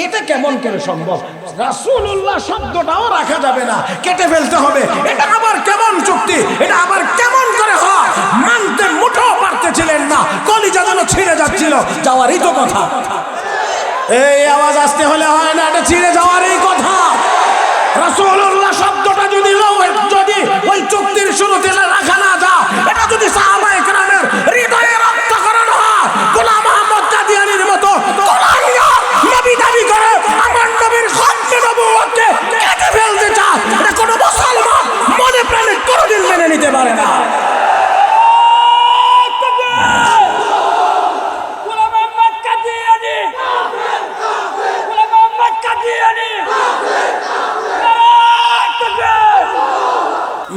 এটা কেমন করে সম্ভব? রাসূলুল্লাহ শব্দটাও রাখা যাবে না, কেটে ফেলতে হবে। এটা আবার কেমন চুক্তি? এটা আবার কেমন করে হয়? মানতে মুঠো পারতেছিলেন না, কলিজা যেন ছিঁড়ে যাচ্ছিল। যাওয়ারই তো কথা, এই আওয়াজ আসতে হলে হয় না, এটা ছিঁড়ে যাওয়ারই কথা। রাসূলুল্লাহ শব্দটা যদি ওই চুক্তির শুরুতে রাখা না যায়, এটা যদি সাহাবায়ে কেরামের হৃদয়ে রক্তকরণ হয়, গোলাম মুহাম্মদ কাদিয়ানীর মতো নবী দাবি করে আমার নবীর খতমে নবুয়তকে কেটে ফেলতে চায়, এটা কোনো মুসলমান মনে প্রাণে কোনোদিন মেনে নিতে পারে না।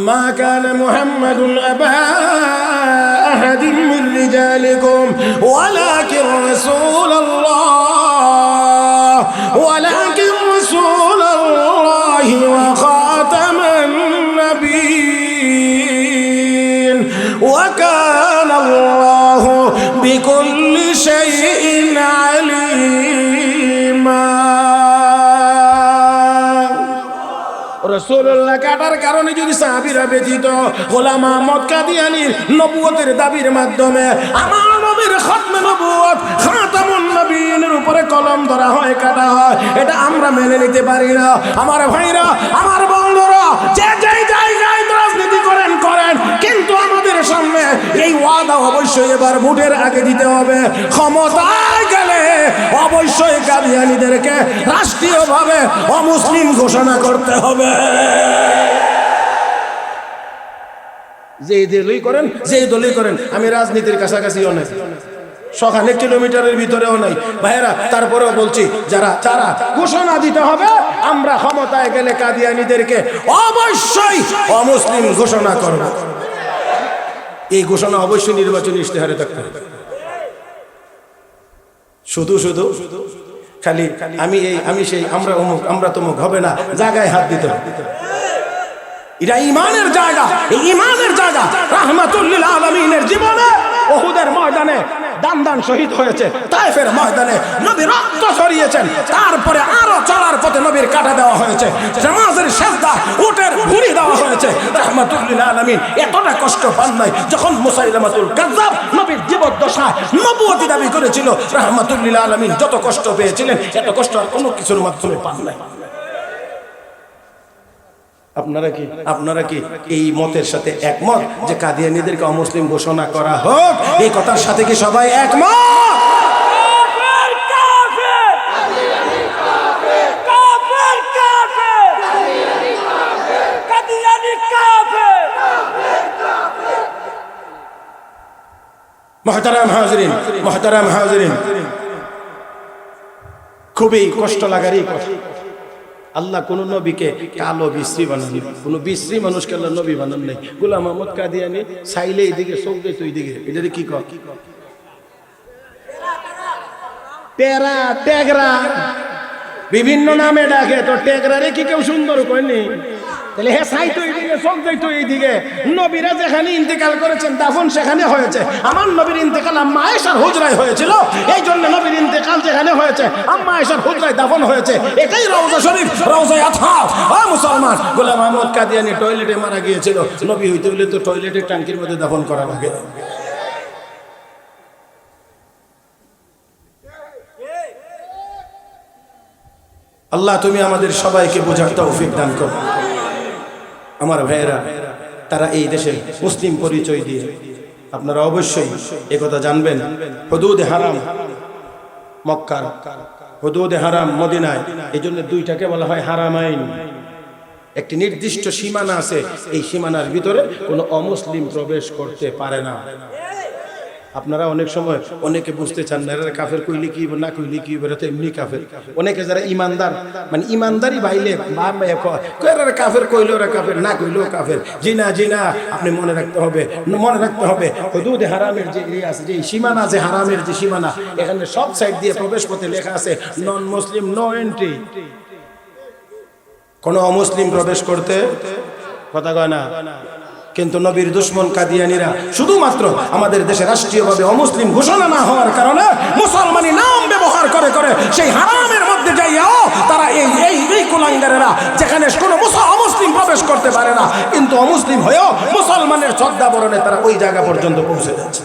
ما كان محمد أبا أحد من رجالكم ولكن رسول الله وخاتم النبيين وكان الله بكل شيء عليما। রাসূলুল্লাহ কাটার কারণে যদি সাহাবীরা ব্যতীত গোলাম মুহাম্মদ কাদিয়ানীর নবুয়তের দাবির মাধ্যমে আমার নবীর খতমে নবুয়ত খাতামুন নবীনের উপরে কলম ধরা হয়, কাটা হয়, এটা আমরা মেনে নিতে পারি না। আমার ভাইরা, আমার বোনেরা, যে যেই জায়গায় রাজনীতি করেন, কিন্তু আমাদের সামনে এই ওয়াদা অবশ্যই এবার ভোটের আগে দিতে হবে। ক্ষমতায় গেলে অবশ্যই কাদিয়ানীদেরকে রাষ্ট্রীয়ভাবে অমুসলিম ঘোষণা করতে হবে। যেই দলই করেন, আমি রাজনীতির কাছাকাছিও নাই, সখানে কিলোমিটারের ভিতরেও নাই ভাইয়েরা। তারপরেও বলছি, যারা ঘোষণা দিতে হবে আমরা ক্ষমতায় গেলে কাদিয়ানীদেরকে অবশ্যই অমুসলিম ঘোষণা করব। এই ঘোষণা অবশ্যই নির্বাচনী ইশতেহারে থাকতে হবে। শুধু খালি আমি সেই আমরা অমুক আমরা তমুক হবে না, জায়গায় হাত দিতে হবে। এটা ঈমানের জায়গা, এই ঈমানের জায়গা। রাহমাতুল লিল আলামিনের জীবনে উহুদের ময়দানে দান শহীদ হয়েছে, তায়েফের ময়দানে নবী রক্ত ঝরিয়েছেন, তারপরে আরো চলার পথে নবীর কাটা দেওয়া হয়েছে, নামাজের সিজদা উটের ভুঁড়ি দেওয়া হয়েছে। রাহমাতুল লিল আলামিন এতটা কষ্ট পান নাই যখন মুসাইলামাতুল কাযযাব নবীর জীবদ্দশায় নবুয়তি দাবি করেছিল। রাহমাতুল লিল আলামিন যত কষ্ট পেয়েছিলেন এত কষ্ট আর কোনো কিছুর মাধ্যমে পান নাই। আপনারা কি এই মতের সাথে একমত যে কাদিয়ানীদেরকে অমুসলিম ঘোষণা করা হোক? এই কথার সাথে কি সবাই একমত? মুহতারাম হাজিরিন, খুবই কষ্ট লাগারই কথা। আল্লাহ কোন নবীকে কালো বিশ্রী বানান, কোন বিশ্রী মানুষকে আল্লাহ নবী বানান নাই। গোলাম মোহাম্মদ কাদিয়ানী চাইলে এইদিকে চোখ দেয় তো এইদিকে, এটা কি টেরা টেগরা বিভিন্ন নামে ডাকে, তো টেগরারে কি কেউ সুন্দর কয়নি? তাহলে হে সাই তো এইদিকে চোখ দেয় তো এইদিকে। নবীরা যেখানে ইন্তেকাল করেছেন দাফন সেখানে হয়েছে। আমার নবীর ইন্তেকাল আম্মা আয়েশার হুজরায় হয়েছিল, এই জন্য নবীর ইন্তেকাল যেখানে হয়েছে আম্মা আয়েশার হুজরায় দাফন হয়েছে। এটাই রওজা শরীফ, রওজায়ে আতহার। ও মুসলমান, গোলাম মোহাম্মদ কাদিয়ানী টয়লেটে মারা গিয়েছিল, নবী হইতে হলে তো টয়লেটের ট্যাঙ্কির মধ্যে দাফন করা লাগে। আল্লাহ তুমি আমাদের সবাইকে বোঝার তৌফিক দান করো। আমার ভাইয়েরা, তারা এই দেশে মুসলিম পরিচয় দিয়ে, আপনারা অবশ্যই একথা জানবেন, হুদুদে হারাম মক্কার, হুদুদে হারাম মদিনায়, এই জন্য দুইটাকে বলা হয় হারামাইন। একটি নির্দিষ্ট সীমানা আছে, এই সীমানার ভিতরে কোনো অমুসলিম প্রবেশ করতে পারে না। আপনারা অনেক সময় অনেকে বুঝতে চান না, এরা কাফের কইলে কি না কইলে কি, এরা তো এমনি কাফের। অনেকে যারা ইমানদার, মানে ইমানদারি বাইলে এরা কাফের কইলে ওরা কাফের, না কইলেও কাফের। জিনা আপনি মনে রাখতে হবে হুদুদে হারামের যে এরিয়া আছে, যে সীমানা আছে, হারামের যে সীমানা, এখানে সব সাইড দিয়ে প্রবেশ পথে লেখা আছে নন মুসলিম নো এন্ট্রি। কোনো অমুসলিম প্রবেশ করতে কথা কয় না। কিন্তু নবীর দুশমন কাদিয়ানীরা শুধুমাত্র আমাদের দেশে রাষ্ট্রীয়ভাবে অমুসলিম ঘোষণা না হওয়ার কারণে মুসলমানি নাম ব্যবহার করে সেই হারামের মধ্যে যাইয়াও তারা এই কুলাঙ্গারেরা, যেখানে কোনো অমুসলিম প্রবেশ করতে পারে না, কিন্তু অমুসলিম হয়েও মুসলমানের শ্রদ্ধাবরণে তারা ওই জায়গা পর্যন্ত পৌঁছে যাচ্ছে।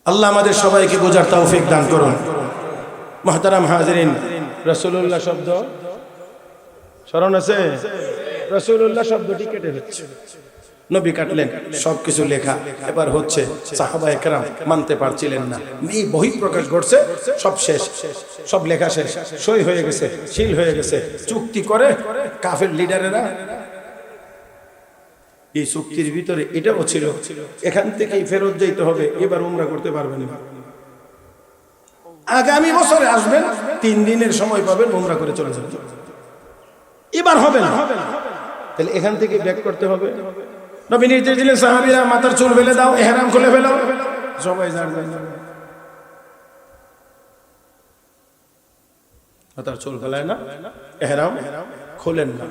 আল্লাহ আমাদের সবাইকে বোঝার তৌফিক দান করুন। মুহতারাম হাজিরিন, রাসূলুল্লাহ শব্দ স্মরণ আছে? রাসূলুল্লাহ শব্দটি কেটে হচ্ছে, নবী কাটলেন, সবকিছু লেখা এবার হচ্ছে। সাহাবায়ে কেরাম মানতে পারছিলেন না, এই বহিঃপ্রকাশ ঘটছে, সব শেষ, সব লেখা শেষ, সই হয়ে গেছে, সিল হয়ে গেছে, চুক্তি করে কাফের লিডারেরা। এই চুক্তির ভিতরে এটাও ছিল, এখান থেকেই ফেরত যাইতে হবে, এবার উমরা করতে পারবেন না। আগামী বছরে আসবেন, 3 দিনের সময় পাবেন, উমরা করে চলে যাবেন, এবার হবে না। তাহলে এখান থেকে ব্যাক করতে হবে। নবী নির্দেশ দিলেন, সাহাবীরা মাথার চুল ফেলে দাও, ইহরাম খুলে ফেলো। সবাই মাথার চুল ফেলায় না, ইহরাম খোলেন না।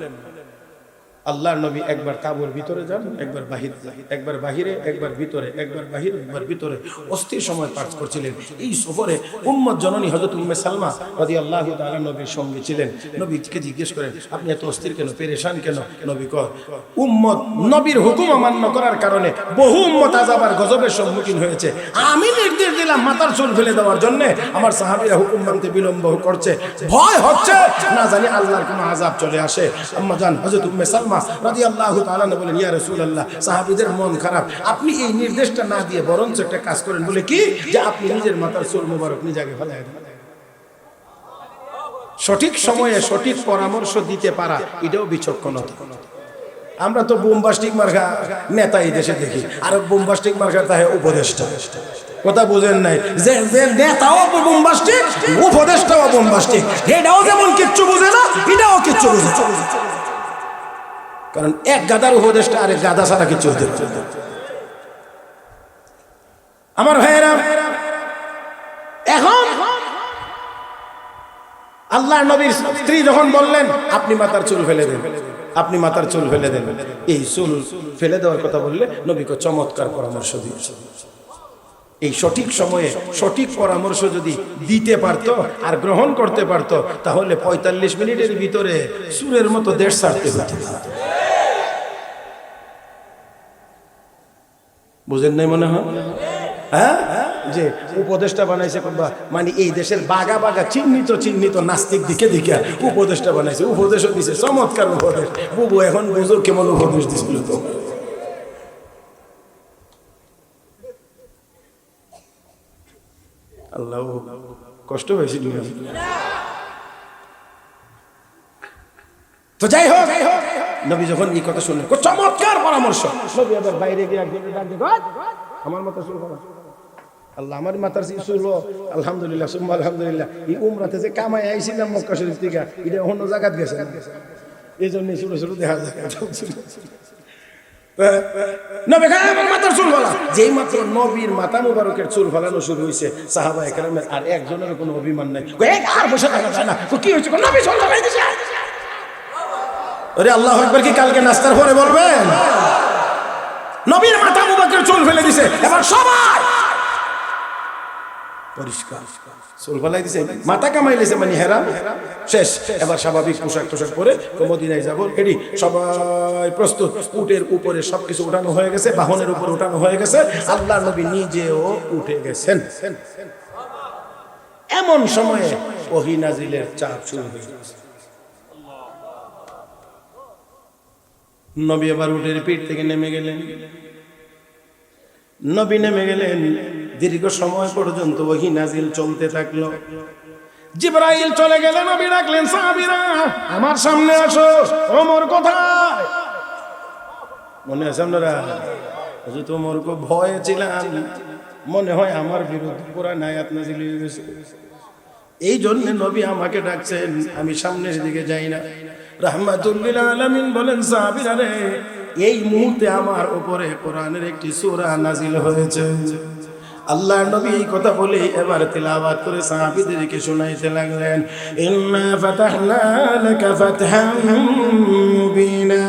আল্লাহর নবী একবার তাবুর ভিতরে যান, একবার বাহিরে যান, একবার বাহিরে, একবার ভিতরে, একবার বাহিরে, একবার ভিতরে, অস্থির সময় পার করছিলেন। এই সফরে উম্মত জননী হযরত উম্মে সালমা রাদিয়াল্লাহু তাআলা নবীর সঙ্গে ছিলেন। নবীকে জিজ্ঞেস করেন, আপনি এত অস্থির কেন, পেরেশান কেন? নবী কয়, উম্মত নবীর হুকুম অমান্য করার কারণে বহু উম্মত আযাব আর গজবের সম্মুখীন হয়েছে। আমি নির্দেশ দিলাম মাথার চুল ফেলে দেওয়ার জন্য, আমার সাহাবীরা হুকুম মানতে বিলম্ব করছে, ভয় হচ্ছে না জানি আল্লাহর কোনো আযাব চলে আসে। আম্মা জান হযরত উম্মে সালমা রাদিয়াল্লাহু তাআলা বলেন, ইয়া রাসূলুল্লাহ, সাহাবীদের মন খারাপ, আপনি এই নির্দেশটা না দিয়ে বরঞ্চ একটা কাজ করেন। বলে কি? যে আপনি নিজের মাথার চুল মোবারক নিজে আগে ফেলায় দেন। সঠিক সময়ে সঠিক পরামর্শ দিতে পারা এটাও বিচক্ষণতা। আমরা তো বোমবাস্টিক মার্কা নেতা এই দেশে দেখি, আর বোমবাস্টিক মার্কা তাহে উপদেষ্টা। কথা বুঝেন নাই যে নেতাও বোমবাস্টিক, উপদেষ্টাও বোমবাস্টিক। এটাও যেমন কিচ্ছু বুঝে না, এটাও কিচ্ছু বুঝে। কারণ এক গাদার উপদেষ্টা আরেক গাদা ছাড়া কিচ্ছু হতে পারে না। আমার ভাইয়েরা, এখন আল্লাহ নবীর স্ত্রী যখন বললেন আপনি মাথার চুল ফেলে দেন, আপনি মাথার চুল ফেলে দেন, এই চুল ফেলে দেওয়ার কথা বললে নবীকে চমৎকার পরামর্শ দিয়েছে। এই সঠিক সময়ে সঠিক পরামর্শ যদি দিতে পারতো আর গ্রহণ করতে পারতো, তাহলে ৪৫ মিনিটের ভিতরে সুরের মতো দেশ ছাড়তে হতো। বুঝেন নাই মনে হয়? হ্যাঁ, যে উপদেষ্টা বানাইছে, মানে এই দেশের বাগা বাগা চিহ্নিত চিহ্নিত নাস্তিক দিকে দিকে উপদেষ্টা বানাইছে, উপদেশও দিছে, চমৎকার উপদেশ। বুবু এখন বুঝো কেমন উপদেশ দিছিল। তো আল্লাহ কষ্ট হয়েছে। তো যাই হোক, নবী যখন এই কথা শুনলেন, চমৎকার পরামর্শ। নবী আবার বাইরে গিয়ে আমার মাথা চুল করা, আল্লাহ আমার মাথার চুল, আলহামদুলিল্লাহ সুম্মা আলহামদুলিল্লাহ। এই উমরাতে যে কামাই আইছিলাম মক্কা শরীফ থেকে, এটা অন্য জায়গাত গেছে, এই জন্য ছোট ছোট দেখা যায়। নবী খায় আমার মাথার চুল ফেলা। যেই মাত্র নবীর মাথা মুবারকের চুল ফেলানো শুরু হয়েছে, সাহাবায়ে কেরামের আর একজনের কোনো অভিমান নাই। আর বসে থাকা যায় না, কি হয়েছে? নবী চুল ফেলাই দিছে। আরে আল্লাহু আকবার কি কালকে নাস্তার পরে বলবেন? নবীর মাথা মুবারকের চুল ফেলে দিছে। এবার সবাই পরিষ্কার চুল ফেলাই দিছে, মাথা কামাই লেছে, মানে হেরাম শেষ। এবার স্বাভাবিক পোশাক টোশাক পরে মদিনায় যাব, এটি সবাই প্রস্তুত। উটের উপরে সবকিছু উঠানো হয়ে গেছে, বাহনের উপর উঠানো হয়ে গেছে, আল্লাহ নবী নিজেও উঠে গেছেন। এমন সময়ে ওহী নাজিলের চাপ শুরু হয়ে গেছে। নবী আবার উটের পিঠ থেকে নেমে গেলেন। নবী নেমে গেলেন, দীর্ঘ সময় পর্যন্ত ওহী নাজিল চলতে থাকলো। জিবরাইল চলে গেলেন, নবী ডাকলেন, সাহাবীরা আমার সামনে আসো। ওমর কোথায়? মনে আছে আপনারা? হুজুর ওমর খুব ভয়ে ছিলেন, মনে হয় আমার বিরুদ্ধে কোরআন আয়াত নাজিল হয়ে গেছে। এই জন্য নবী আমাকে ডাকছেন, আমি সামনের দিকে যাই না। রাহমাতুল লিল আলামিন বলেন, সাহাবীরা রে, এই মুহূর্তে আমার উপরে কোরআনের একটি সূরা নাজিল হয়েছে। আল্লাহ নবী এই কথা বলে এবার তিলাওয়াত করে সাহাবীদেরকে শোনাইতে লাগলেন, ইন্না ফাতাহনা লাকা ফাতহাম মুবিনা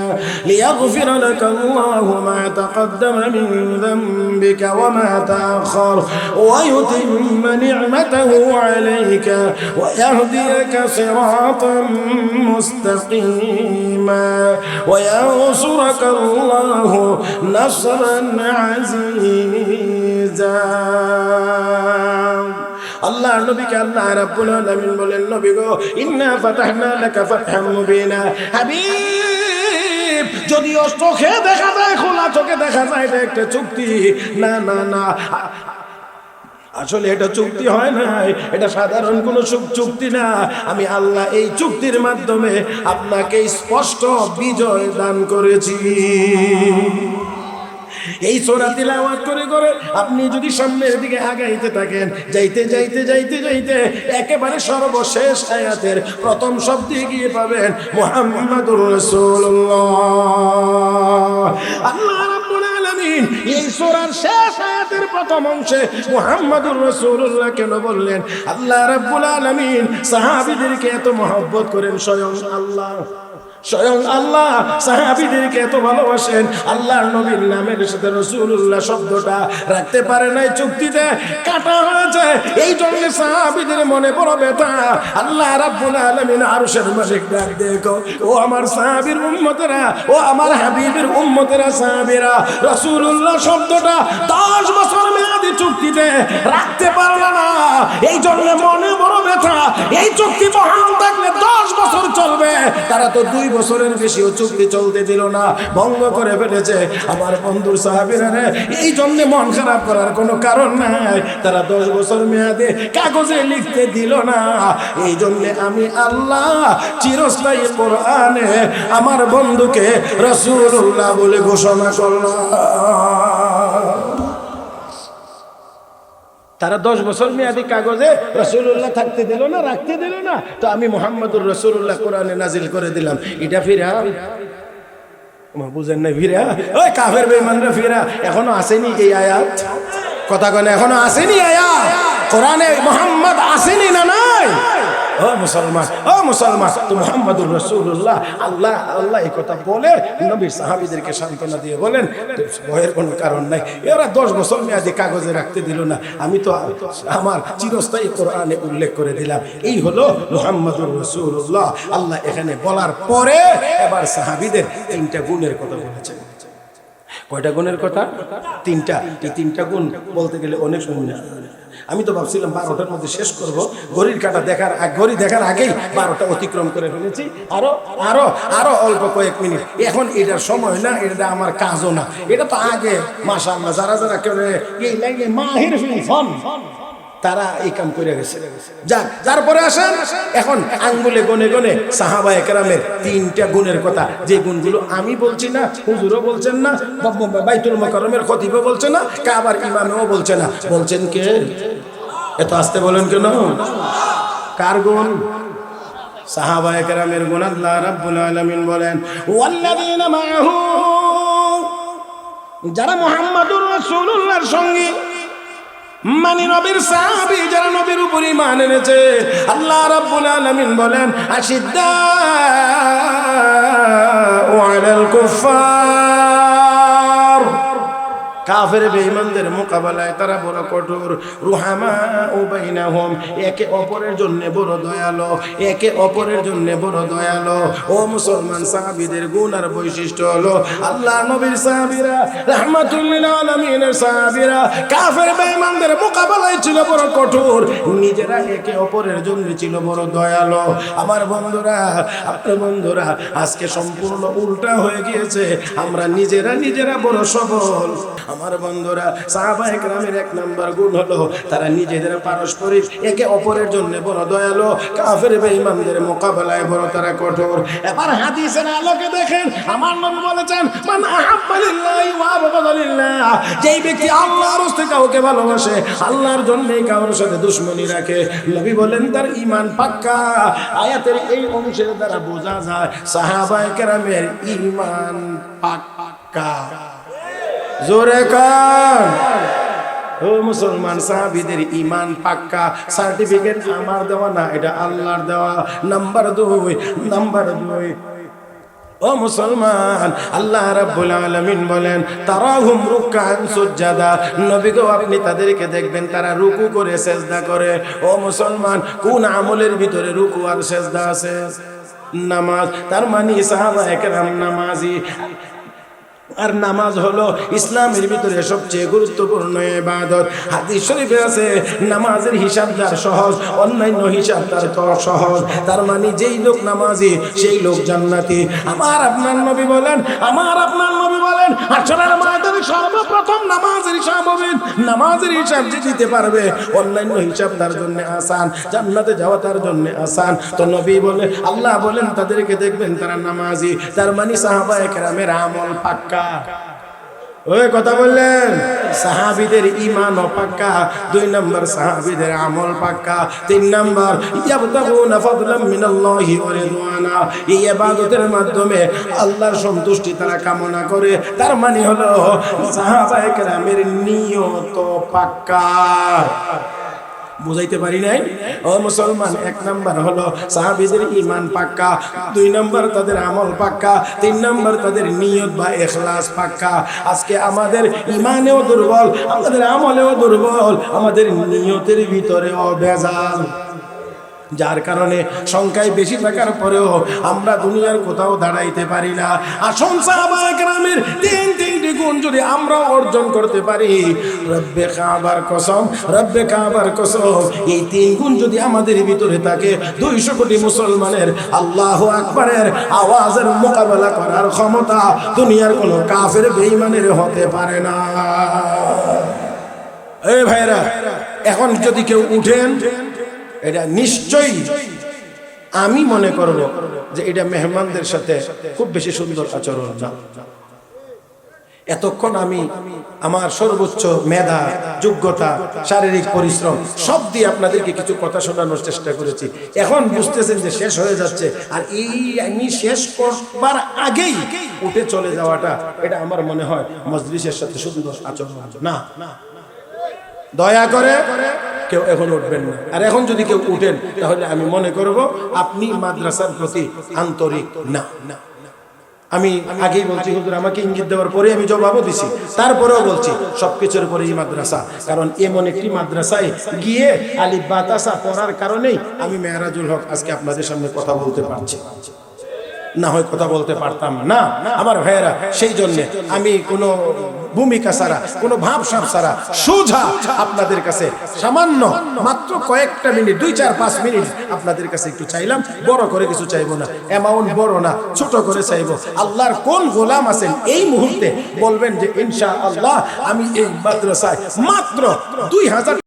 লিয়াগফিরা লাকা আল্লাহু মা তাকদ্দামা মিন যামবিকা ওয়া মা তাআখার ওয়া ইউতিম্মা নি'মাতাহু আলাইকা ওয়া ইয়াহদিয়াকা সিরাতাম মুস্তাকিমা ওয়া ইয়ানসুরাকা আল্লাহু নাসরান আজিজা। আল্লাহ নবীকে আল্লাহ রাব্বুল আলামিন বলেন, নবী গো, ইন্না ফাতাহনা লাকা ফাতহাম মুবিনা। হাবিব, যদিও চোখে দেখা যায়, খোলা চোখে দেখা যায় এটা একটা চুক্তি, না না না, আসলে এটা চুক্তি হয় না, এটা সাধারণ কোনো চুক্তি না। আমি আল্লাহ এই চুক্তির মাধ্যমে আপনাকে স্পষ্ট বিজয় দান করেছি। এই সূরা তিলাওয়াত করে করে আপনি যদি সামনের দিকে আগাইতে থাকেন, যাইতে যাইতে যাইতে যাইতে একেবারে সর্বশেষ আয়াতের প্রথম শব্দে গিয়ে পাবেন মুহাম্মাদুর রাসূলুল্লাহ। আল্লাহ রাব্বুল আলামিন এই সূরার শেষ আয়াতের প্রথম অংশে মুহাম্মাদুর রাসূলুল্লাহ কেন বললেন? আল্লাহ রাব্বুল আলামিন সাহাবীদেরকে এত মহব্বত করেন, স্বয়ং আল্লাহ সাহাবীদেরকে এত ভালোবাসেন, আল্লাহর নবীর নামের সাথে রাসূলুল্লাহ শব্দটা রাখতে পারে নাই, চুক্তিতে কাটা হয়েছে। এই জন্য সাহাবীদের মনে বড় ব্যথা। আল্লাহ রাব্বুল আলামিন আরশের মালিক ডাক দেখো, ও আমার সাহাবীর উম্মতেরা, ও আমার হাবিবের উম্মতেরা, সাহাবীরা, রাসূলুল্লাহ শব্দটা 10 বছর মেয়াদী চুক্তিতে রাখতে পারলো না। এই জন্য মনে বড় ব্যথা। এই চুক্তি মহান থাকলে 10 বছর চলবে, তারা তো 2 বছরের বেশিও চুক্তি চলতে দিল না, ভঙ্গ করে ফেলেছে। আমার বন্ধুর সাহাবীরা রে, এই জন্য মন খারাপ করার কোনো কারণ নাই। তারা 10 বছর মেয়াদে কাগজে লিখতে দিল না। এই জন্য আমি আল্লাহ চিরস্থায়ী কোরআনে আমার বন্ধুকে রাসূলুল্লাহ বলে ঘোষণা করলাম। তারা 10 বছর মেয়াদি কাগজে রাসূলুল্লাহ থাকতে দিল না, রাখতে দিল না, তো আমি মুহাম্মদুর রাসূলুল্লাহ কোরআনে নাজিল করে দিলাম। এটা ফিরা বুঝেন না? ফিরা ওই কাফের বেঈমানরা ফিরা এখনো আসেনি এই আয়াত। কথা কনে এখনো আসেনি আয়াত কোরআনে মুহাম্মদ আসেনি না নাই? ও মুসলমান, ও মুসলমান, তো মুহাম্মদুর রাসূলুল্লাহ আল্লাহ এই কথা বলে নবীর সাহাবীদেরকে সান্ত্বনা দিয়ে বলেন ভয়ের কোনো কারণ নাই। এরা 10 বছর মেয়াদি কাগজে রাখতে দিল না, আমি তো আমার চিরস্থায়ী কোরআনে উল্লেখ করে দিলাম। এই হলো মুহাম্মদুর রাসূলুল্লাহ। আল্লাহ এখানে বলার পরে এবার সাহাবীদের 3টা গুণের কথা বলেছেন। কয়টা গুণের কথা? 3টা। এই 3টা গুণ বলতে গেলে অনেক সময় না। আমি তো ভাবছিলাম 12টার মধ্যে শেষ করব, ঘড়ি দেখার আগেই 12টা অতিক্রম করে ফেলেছি। আরো অল্প কয়েক মিনিট। এখন এটার সময় না, এটা আমার কাজও না। এটা তো আগে মাশাআল্লাহ যারা করে এই লাইনে মাহির ফিল ফন তারা এই কাম করে গেছে। যাক, তারপরে আসেন এখন আঙ্গুলে গনে গনে সাহাবায়ে কেরামের 3টা গুণের কথা, যে গুণগুলো আমি বলছি না, হুজুরও বলছেন না, বাইতুল মুকাররমের খতিবও বলছে না, কাবার ইমামও বলছে না, বলছেন কে? এত আস্তে বলেন কেন? কার গুণ? সাহাবায়ে কেরামের গুণ। আল্লাহ রাব্বুল আলামিন বলেন ওয়াল্লাযীনা মাআহু, যারা মুহাম্মাদুর রাসূলুল্লাহর সঙ্গে মানে নবীর সাহাবী, যারা নবীর উপর ঈমান এনেছে, আল্লাহ রাব্বুল আলামিন বলেন আশিদ্দাউ আলাল কুফফার, কাফের বেঈমানদের মোকাবেলায় তারা বড় কঠোর। রুহামাউ বাইনাহুম, একে অপরের জন্য বড় দয়ালু, একে অপরের জন্য বড় দয়ালু। ও মুসলমান, সাহাবীদের গুণ আর বৈশিষ্ট্য হলো আল্লাহ নবীর সাহাবীরা, রাহমাতুল লিল আলামিনের সাহাবীরা কাফের বেঈমানদের মোকাবেলায় ছিল বড় কঠোর, নিজেরা একে অপরের জন্য ছিল বড় দয়ালু। আমার বন্ধুরা, আপনার বন্ধুরা, আজকে সম্পূর্ণ উল্টা হয়ে গিয়েছে। আমরা নিজেরা বড় সবল। আমার বন্ধুরা, সাহাবায়ে কেরামের 1 নাম্বার গুণ হলো তারা নিজেদের পারস্পরিক একে অপরের জন্য বড় দয়ালু, কাফের বেঈমানদের মোকাবেলায় বড় তারা কঠোর। এবার হাদিসের আলোকে দেখেন, আমার নবী বলেছেন মান আহাব্বা লিল্লাহি ওয়া আবগাদা লিল্লাহ, যেই ব্যক্তি আল্লাহর রাস্তে কাউকে ভালোবাসে, আল্লাহর জন্যই কারোর সাথে দুশমনি রাখে, নবী বলেন তার ঈমান পাক্কা। আয়াতের এই অংশের দ্বারা বোঝা যায় সাহাবায়ে কেরামের ঈমান পাক্কা। জোরে কান। ও মুসলমান, সাহাবীদের ঈমান পাক্কা। সার্টিফিকেট আমার দেওয়া না, এটা আল্লাহর দেওয়া। নাম্বার 2 ও মুসলমান, আল্লাহ রাব্বুল আলামিন বলেন তারাহুম রুকআন সুজদা, নবী গো আপনি তাদেরকে দেখবেন তারা রুকু করে সিজদা করে। ও মুসলমান, কোন আমলের ভিতরে রুকু আর সিজদা আছে? নামাজ। তার মানে সাহাবায়ে কেরাম নামাজি। আর নামাজ হলো ইসলামের ভিতরে সবচেয়ে গুরুত্বপূর্ণ ইবাদত। হাদিস শরীফে আছে নামাজের হিসাব যার সহজ, অন্যান্য হিসাব তার তো সহজ। তার মানে যেই লোক নামাজি সেই লোক জান্নাতি। আমার আপনার নবী বলেন আসরের ময়দানে সর্বপ্রথম নামাজের হিসাব হবে। নামাজের হিসাব যে দিতে পারবে অন্যান্য হিসাব তার জন্য আসান, জান্নাতে যাওয়া তার জন্য আসান। তো নবী বলে, আল্লাহ বলেন তাদেরকে দেখবেন তারা নামাজি। তার মানে সাহাবায়ে কেরামের আমল পাক্কা। ওই কথা বললেন, সাহাবীদের ঈমান পাক্কা। 2 নাম্বার সাহাবীদের আমল পাক্কা। 3 নাম্বার ইয়াবতাগুনা ফাদলাম মিনাল্লাহি ওয়া রিদওয়ানা, এই ইবাদতের মাধ্যমে আল্লাহর সন্তুষ্টি তারা কামনা করে। তার মানে হলো সাহাবায়ে কেরামের নিয়ত পাক্কা। বুঝাইতে পারি নাই? ও মুসলমান, 1 নাম্বার হলো সাহাবীদের ঈমান পাক্কা, 2 নাম্বার তাদের আমল পাক্কা, 3 নাম্বার তাদের নিয়ত বা ইখলাস পাক্কা। আজকে আমাদের ঈমানেও দুর্বল, আমাদের আমলেও দুর্বল, আমাদের নিয়তের ভিতরেও ভেজাল। যার কারণে সংখ্যায় বেশি থাকার পরেও আমরা দুনিয়ার কোথাও দাঁড়াইতে পারি না। আসুন সাহাবায়ে কেরামের তিনটি গুণ যদি আমরা অর্জন করতে পারি, রব্বে কাবার কসম, রব্বে কাবার কসম, এই 3 গুণ যদি আমাদের ভিতরে থাকে, 200 কোটি মুসলমানের আল্লাহু আকবারের আওয়াজের মোকাবেলা করার ক্ষমতা দুনিয়ার কোনো কাফের বেঈমানের হতে পারে না। এই ভাইরা, এখন যদি কেউ উঠেন, এটা নিশ্চয়ই আমি মনে করব যে এটা মেহমানদের সাথে খুব বেশি সুন্দর আচরণ না। এতক্ষণ আমি আমার সর্বোচ্চ মেধা, যোগ্যতা, শারীরিক পরিশ্রম সব দিয়ে আপনাদেরকে কিছু কথা শোনানোর চেষ্টা করেছি। এখন বুঝতেছেন যে শেষ হয়ে যাচ্ছে, আর এই আমি শেষ করবার আগেই উঠে চলে যাওয়াটা, এটা আমার মনে হয় মজলিসের সাথে সুন্দর আচরণ না। দয়া করে কেউ এখন উঠবেন না। আর এখন যদি কেউ উঠেন, তাহলে আমি মনে করব আপনি মাদ্রাসার প্রতি আন্তরিক না। আমি আগেই বলছি, হুজুর আমাকে ইঙ্গিত দেওয়ার পরে আমি জবাবও দিছি, তারপরেও বলছি সবকিছুর পরে এই মাদ্রাসা। কারণ এমন একটি মাদ্রাসায় গিয়ে আলিফ বা তাসা পড়ার কারণেই আমি মেহরাজুল হক আজকে আপনাদের সামনে কথা বলতে পারছি, না হয় কথা বলতে পারতাম না। আমার ভাইয়েরা, সেই জন্য আমি কোনো ভূমিকা ছাড়া, কোনো ভাবসাব ছাড়া সোজা আপনাদের কাছে সামান্য মাত্র কয়েকটা মিনিট, 2-4-5 মিনিট আপনাদের কাছে একটু চাইলাম। বড় করে কিছু চাইবো না, অ্যামাউন্ট বড় না, ছোট করে চাইবো। আল্লাহর কোন গোলাম আছেন এই মুহূর্তে বলবেন যে ইনশাআল্লাহ আমি এই মাদ্রাসায় মাত্র 2000